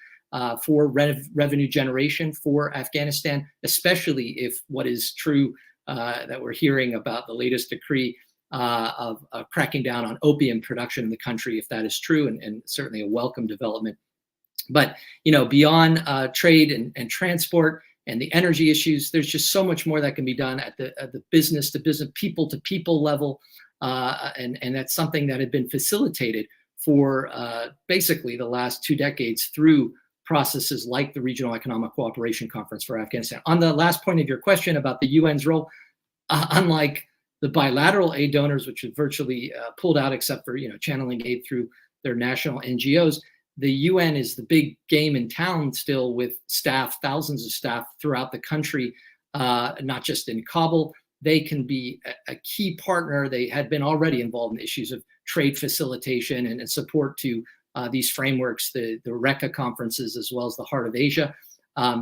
for revenue generation for Afghanistan, especially if what is true that we're hearing about the latest decree of cracking down on opium production in the country, if that is true, and certainly a welcome development. But beyond trade and transport and the energy issues, there's just so much more that can be done at the business to business, people to people level, and that's something that had been facilitated for basically the last 2 decades through processes like the Regional Economic Cooperation Conference for Afghanistan. On the last point of your question about the UN's role, unlike the bilateral aid donors, which have virtually pulled out except for channeling aid through their national NGOs, the UN is the big game in town still, with staff, thousands of staff throughout the country, not just in Kabul. They can be a key partner. They had been already involved in issues of trade facilitation and support to these frameworks, the RECA conferences, as well as the Heart of Asia,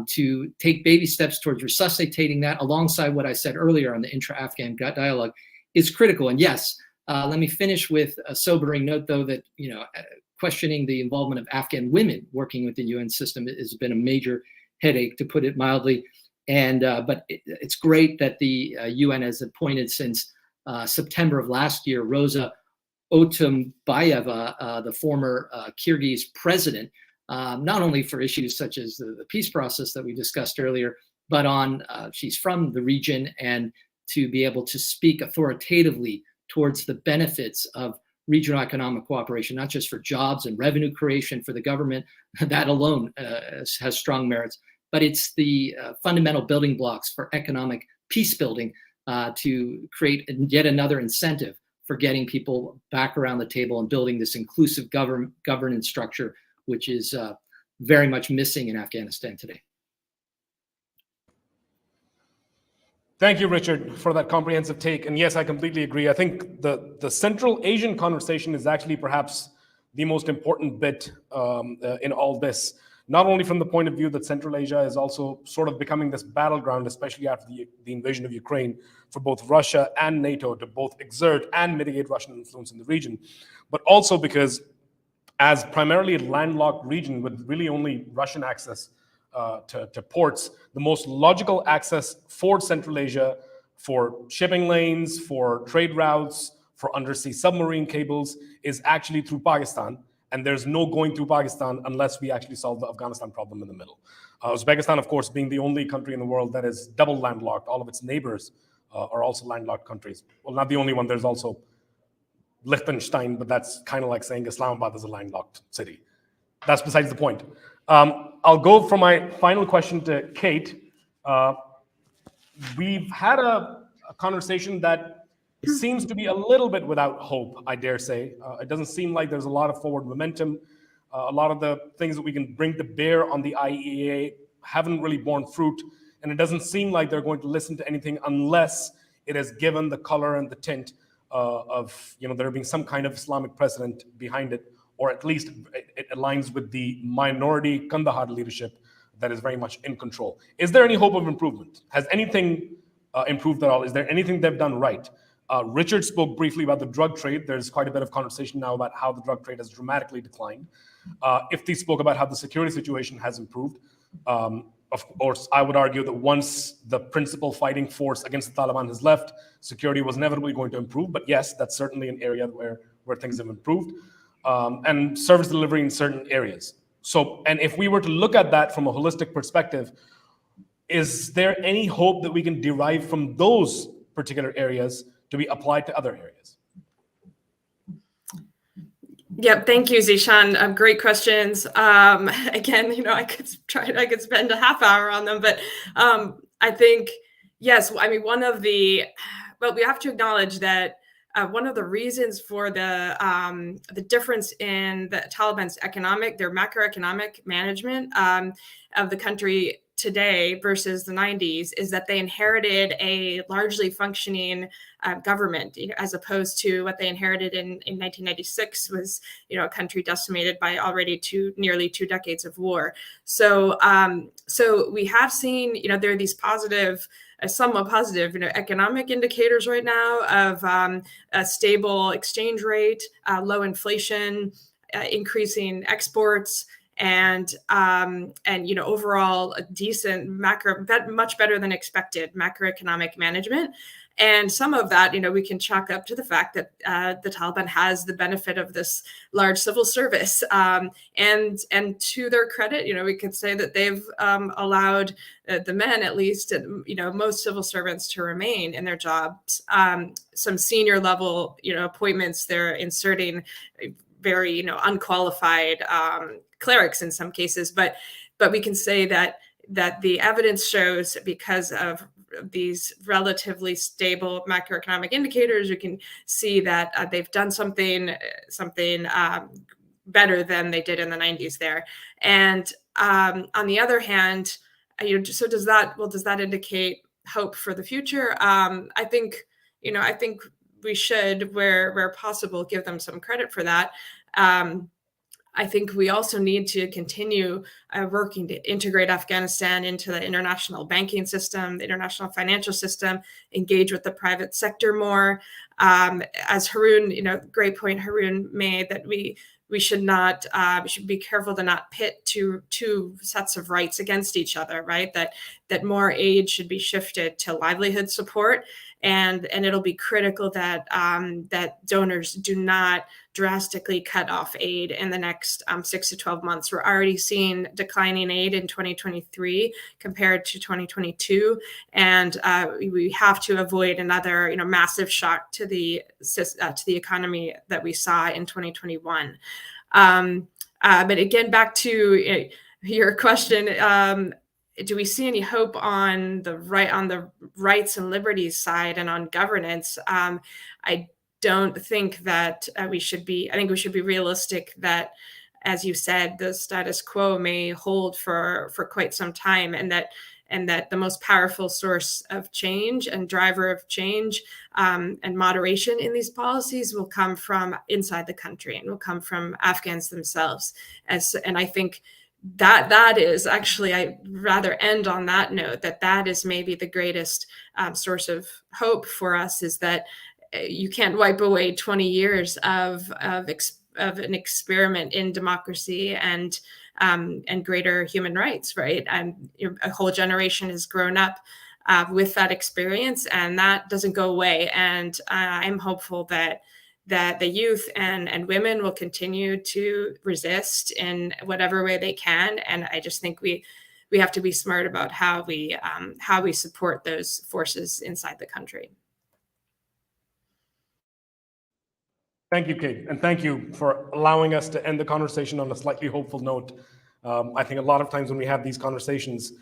to take baby steps towards resuscitating that, alongside what I said earlier on the intra-Afghan dialogue, is critical. And yes, let me finish with a sobering note, though, that questioning the involvement of Afghan women working with the UN system has been a major headache, to put it mildly. And but it's great that the UN has appointed since September of last year Rosa Otunbayeva, the former Kyrgyz president, not only for issues such as the peace process that we discussed earlier, but on she's from the region, and to be able to speak authoritatively towards the benefits of regional economic cooperation, not just for jobs and revenue creation for the government, that alone has strong merits, but it's the fundamental building blocks for economic peace building, to create yet another incentive for getting people back around the table and building this inclusive governance structure, which is very much missing in Afghanistan today. Thank you, Richard, for that comprehensive take. And yes, I completely agree. I think the Central Asian conversation is actually perhaps the most important bit in all this, not only from the point of view that Central Asia is also sort of becoming this battleground, especially after the invasion of Ukraine, for both Russia and NATO to both exert and mitigate Russian influence in the region, but also because as primarily a landlocked region with really only Russian access to ports, the most logical access for Central Asia, for shipping lanes, for trade routes, for undersea submarine cables is actually through Pakistan. And there's no going through Pakistan unless we actually solve the Afghanistan problem in the middle. Uzbekistan, of course, being the only country in the world that is double landlocked. All of its neighbors are also landlocked countries. Well, not the only one. There's also Liechtenstein, but that's kind of like saying Islamabad is a landlocked city. That's besides the point. I'll go for my final question to Kate. We've had a conversation that seems to be a little bit without hope, I dare say. It doesn't seem like there's a lot of forward momentum. A lot of the things that we can bring to bear on the IEA haven't really borne fruit, and it doesn't seem like they're going to listen to anything unless it has given the color and the tint of there being some kind of Islamic precedent behind it, or at least it aligns with the minority Kandahar leadership that is very much in control. Is there any hope of improvement? Has anything improved at all? Is there anything they've done right? Richard spoke briefly about the drug trade. There's quite a bit of conversation now about how the drug trade has dramatically declined. Ifti spoke about how the security situation has improved. Of course, I would argue that once the principal fighting force against the Taliban has left, security was inevitably going to improve. But yes, that's certainly an area where things have improved. And service delivery in certain areas. So, and if we were to look at that from a holistic perspective, is there any hope that we can derive from those particular areas to be applied to other areas? Yep, thank you, Zishan. Great questions. Again, I could spend a half hour on them, but I think, yes, I mean, we have to acknowledge that one of the reasons for the difference in the Taliban's their macroeconomic management of the country today versus the 90s is that they inherited a largely functioning government, as opposed to what they inherited in 1996 was, a country decimated by already nearly 2 decades of war. So we have seen, there are these somewhat positive, economic indicators right now of a stable exchange rate, low inflation, increasing exports, and overall a decent much better than expected macroeconomic management. And some of that, we can chalk up to the fact that the Taliban has the benefit of this large civil service. And to their credit, we could say that they've allowed the men, at least, most civil servants to remain in their jobs. Some senior level, appointments, they're inserting very, unqualified clerics in some cases. But we can say that the evidence shows, because of these relatively stable macroeconomic indicators, you can see that they've done something better than they did in the 90s there. And on the other hand, so does that indicate hope for the future? I think we should, where possible, give them some credit for that. I think we also need to continue working to integrate Afghanistan into the international banking system, the international financial system, engage with the private sector more. As Haroon, great point Haroon made, that we should be careful to not pit two sets of rights against each other, right? That more aid should be shifted to livelihood support, and it'll be critical that that donors do not drastically cut off aid in the next 6 to 12 months. We're already seeing declining aid in 2023 compared to 2022, and we have to avoid another massive shock to the economy that we saw in 2021. But again, back to your question. Do we see any hope on the rights and liberties side and on governance? I don't think that we should be. I think we should be realistic that, as you said, the status quo may hold for quite some time, and that the most powerful source of change and driver of change and moderation in these policies will come from inside the country and will come from Afghans themselves. And I think that is actually, I'd rather end on that note, that is maybe the greatest source of hope for us, is that you can't wipe away 20 years of an experiment in democracy and and greater human rights, right? And a whole generation has grown up with that experience, and that doesn't go away. And I'm hopeful that the youth and women will continue to resist in whatever way they can. And I just think we have to be smart about how we support those forces inside the country. Thank you, Kate, and thank you for allowing us to end the conversation on a slightly hopeful note. I think a lot of times when we have these conversations,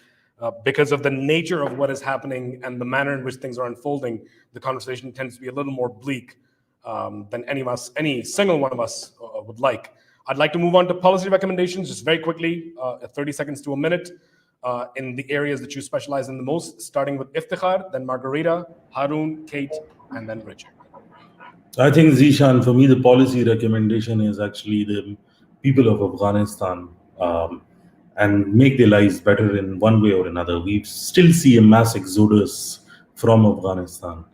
because of the nature of what is happening and the manner in which things are unfolding, the conversation tends to be a little more bleak than any single one of us would like. I'd like to move on to policy recommendations just very quickly, 30 seconds to a minute, in the areas that you specialize in the most, starting with Iftikhar, then Margarita, Harun, Kate, and then Richard. I think, Zishan, for me, the policy recommendation is actually the people of Afghanistan and make their lives better in one way or another. We still see a mass exodus from Afghanistan,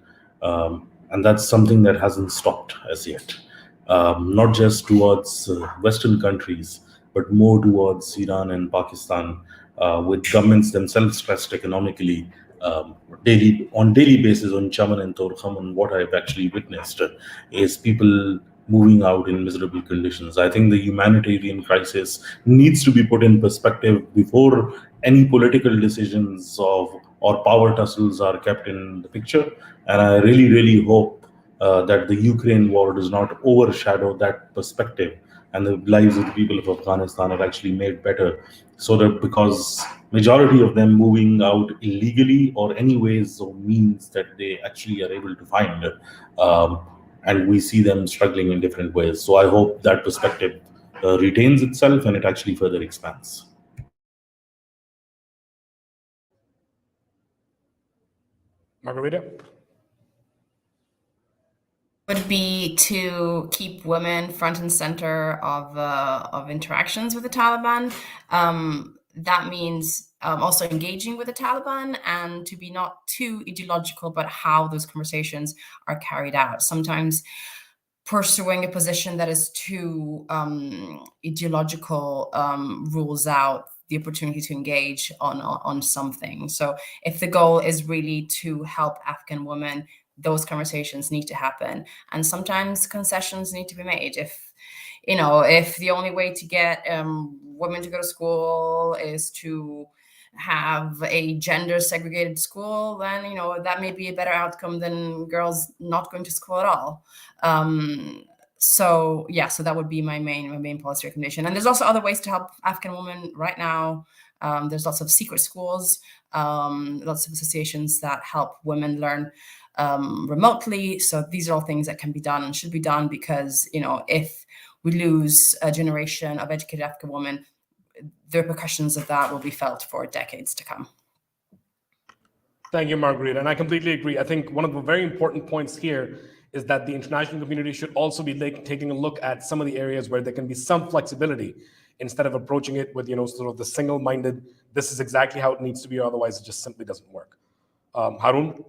and that's something that hasn't stopped as yet. Not just towards Western countries, but more towards Iran and Pakistan, with governments themselves stressed economically. On daily basis on Chaman and Torkham, and what I've actually witnessed is people moving out in miserable conditions. I think the humanitarian crisis needs to be put in perspective before any political decisions or power tussles are kept in the picture. And I really, really hope that the Ukraine war does not overshadow that perspective, and the lives of the people of Afghanistan are actually made better. So that, because majority of them moving out illegally or any ways or means that they actually are able to find, and we see them struggling in different ways. So I hope that perspective retains itself and it actually further expands. Margarita? Would be to keep women front and center of interactions with the Taliban. That means also engaging with the Taliban, and to be not too ideological about how those conversations are carried out. Sometimes pursuing a position that is too ideological rules out the opportunity to engage on something. So if the goal is really to help Afghan women, those conversations need to happen, and sometimes concessions need to be made. If the only way to get women to go to school is to have a gender segregated school, then that may be a better outcome than girls not going to school at all. So that would be my main policy recommendation. And there's also other ways to help Afghan women right now. There's lots of secret schools, lots of associations that help women learn remotely. So these are all things that can be done and should be done, because if we lose a generation of educated Afghan women, the repercussions of that will be felt for decades to come. Thank you, Margarita. And I completely agree. I think one of the very important points here is that the international community should also be taking a look at some of the areas where there can be some flexibility, instead of approaching it with sort of the single-minded, this is exactly how it needs to be, or otherwise it just simply doesn't work. Harun?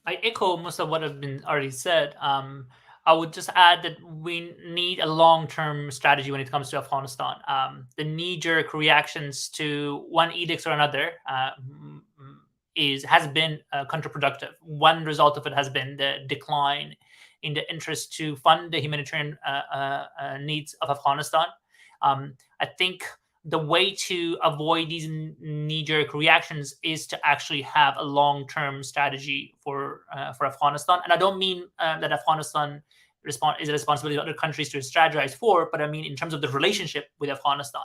I echo most of what have been already said. I would just add that we need a long-term strategy when it comes to Afghanistan. The knee-jerk reactions to one edict or another has been counterproductive. One result of it has been the decline in the interest to fund the humanitarian needs of Afghanistan. I think the way to avoid these knee-jerk reactions is to actually have a long-term strategy for Afghanistan. And I don't mean that Afghanistan is a responsibility of other countries to strategize for, but I mean in terms of the relationship with Afghanistan.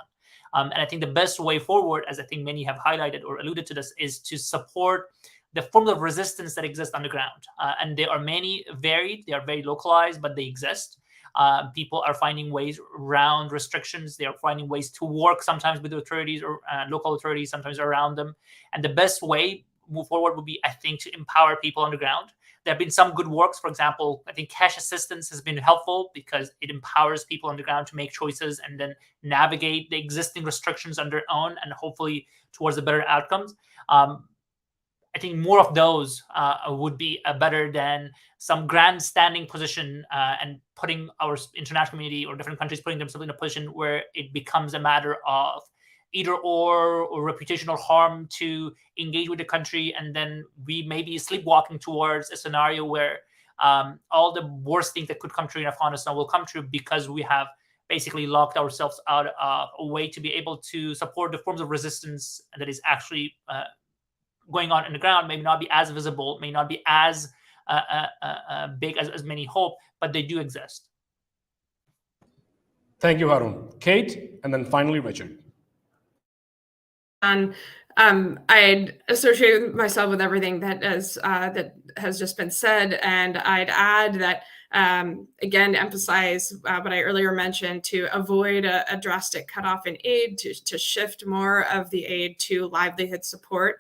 And I think the best way forward, as I think many have highlighted or alluded to this, is to support the forms of resistance that exist on the ground. And there are many varied, they are very localized, but they exist. People are finding ways around restrictions. They are finding ways to work sometimes with the authorities or local authorities, sometimes around them. And the best way move forward would be, I think, to empower people on the ground. There have been some good works. For example, I think cash assistance has been helpful because it empowers people on the ground to make choices and then navigate the existing restrictions on their own and hopefully towards the better outcomes. I think more of those would be better than some grandstanding position and putting our international community or different countries putting themselves in a position where it becomes a matter of either or reputational harm to engage with the country, and then we may be sleepwalking towards a scenario where all the worst things that could come true in Afghanistan will come true because we have basically locked ourselves out of a way to be able to support the forms of resistance that is actually going on in the ground. Maybe not be as visible, may not be as big as many hope, but they do exist. Thank you, Harun. Kate, and then finally Richard. I'd associate myself with everything that has just been said, and I'd add that again, emphasize what I earlier mentioned, to avoid a drastic cutoff in aid, to shift more of the aid to livelihood support.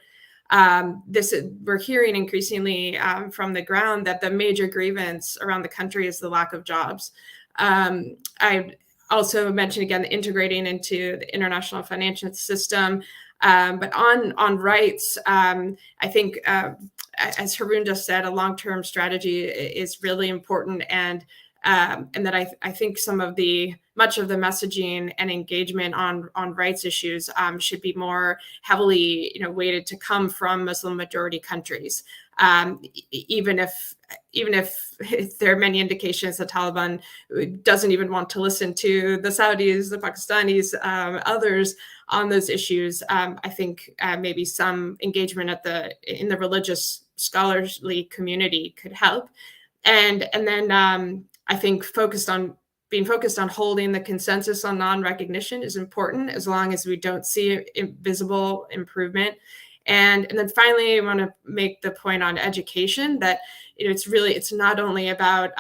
We're hearing increasingly from the ground that the major grievance around the country is the lack of jobs. I also mentioned again integrating into the international financial system. But on rights, I think, as Harun just said, a long-term strategy is really important, and that I think much of the messaging and engagement on rights issues should be more heavily, weighted to come from Muslim majority countries. Even if there are many indications the Taliban doesn't even want to listen to the Saudis, the Pakistanis, others on those issues, I think maybe some engagement in the religious scholarly community could help, and then I think being focused on holding the consensus on non-recognition is important, as long as we don't see visible improvement. And then finally, I want to make the point on education that it's not only about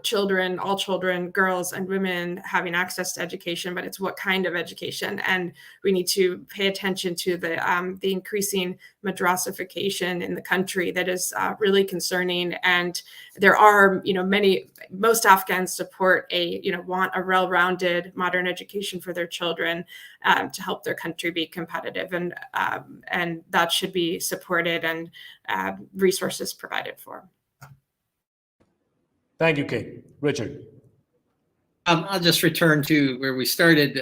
children, all children, girls and women having access to education, but it's what kind of education. And we need to pay attention to the increasing madrasification in the country that is really concerning. And there are, most Afghans want a well-rounded modern education for their children to help their country be competitive, and that should be supported and resources provided for. Thank you, Kate. Richard. I'll just return to where we started.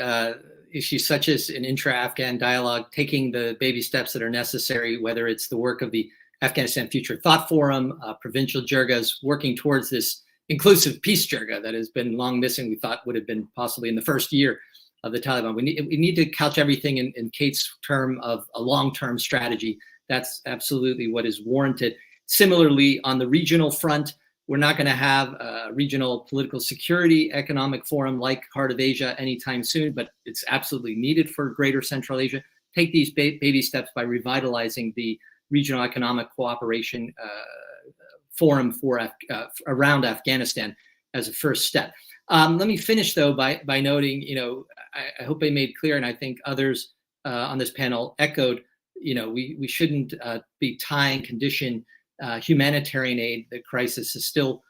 Issues such as an intra-Afghan dialogue, taking the baby steps that are necessary, whether it's the work of the Afghanistan Future Thought Forum, provincial jirgas, working towards this inclusive peace jirga that has been long missing, we thought would have been possibly in the first year of the Taliban. We need to couch everything in Kate's term of a long-term strategy. That's absolutely what is warranted. Similarly, on the regional front, we're not going to have a regional political security economic forum like Heart of Asia anytime soon, but it's absolutely needed for Greater Central Asia. Take these baby steps by revitalizing the regional economic cooperation forum for around Afghanistan as a first step. Let me finish though by noting, I hope I made clear, and I think others on this panel echoed, we shouldn't be tying condition humanitarian aid. The crisis is still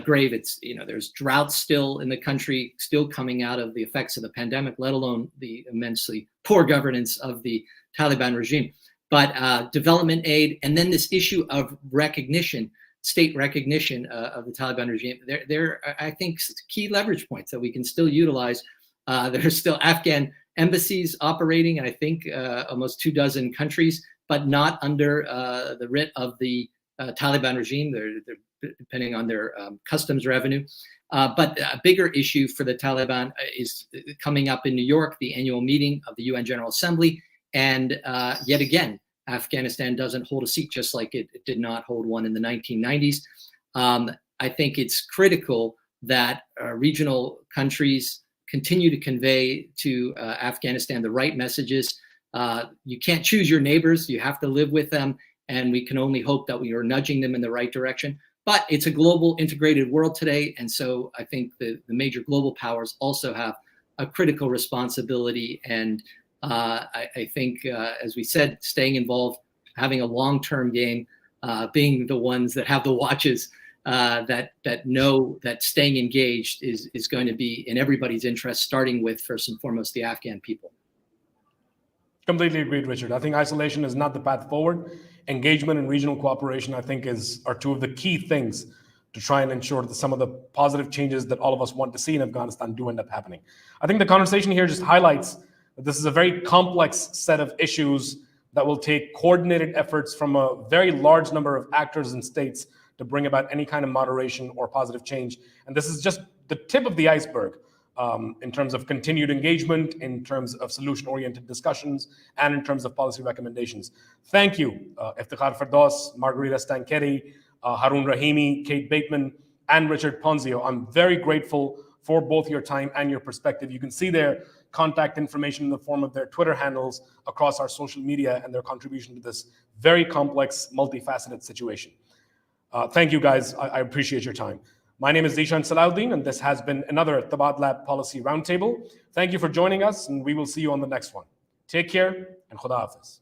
grave. It's, there's droughts still in the country, still coming out of the effects of the pandemic, let alone the immensely poor governance of the Taliban regime. But development aid, and then this issue of recognition, state recognition of the Taliban regime, there are, I think, key leverage points that we can still utilize. There are still Afghan embassies operating, and I think almost 24 countries, but not under the writ of the Taliban regime. They're depending on their customs revenue. But a bigger issue for the Taliban is coming up in New York, the annual meeting of the UN General Assembly. And yet again, Afghanistan doesn't hold a seat, just like it did not hold one in the 1990s. I think it's critical that regional countries continue to convey to Afghanistan the right messages. You can't choose your neighbors, you have to live with them. And we can only hope that we are nudging them in the right direction. But it's a global integrated world today. And so I think the major global powers also have a critical responsibility. And I think, as we said, staying involved, having a long-term game, being the ones that have the watches that know that staying engaged is going to be in everybody's interest, starting with, first and foremost, the Afghan people. Completely agreed, Richard. I think isolation is not the path forward. Engagement and regional cooperation, I think, are two of the key things to try and ensure that some of the positive changes that all of us want to see in Afghanistan do end up happening. I think the conversation here just highlights that this is a very complex set of issues that will take coordinated efforts from a very large number of actors and states to bring about any kind of moderation or positive change. And this is just the tip of the iceberg in terms of continued engagement, in terms of solution-oriented discussions, and in terms of policy recommendations. Thank you, Iftikhar Firdaus, Margarita Stanchetti, Harun Rahimi, Kate Bateman, and Richard Ponzio. I'm very grateful for both your time and your perspective. You can see their contact information in the form of their Twitter handles across our social media and their contribution to this very complex, multifaceted situation. Thank you, guys. I appreciate your time. My name is Zishan Salahuddin, and this has been another Tabadlab Policy Roundtable. Thank you for joining us, and we will see you on the next one. Take care, and Khuda Hafiz.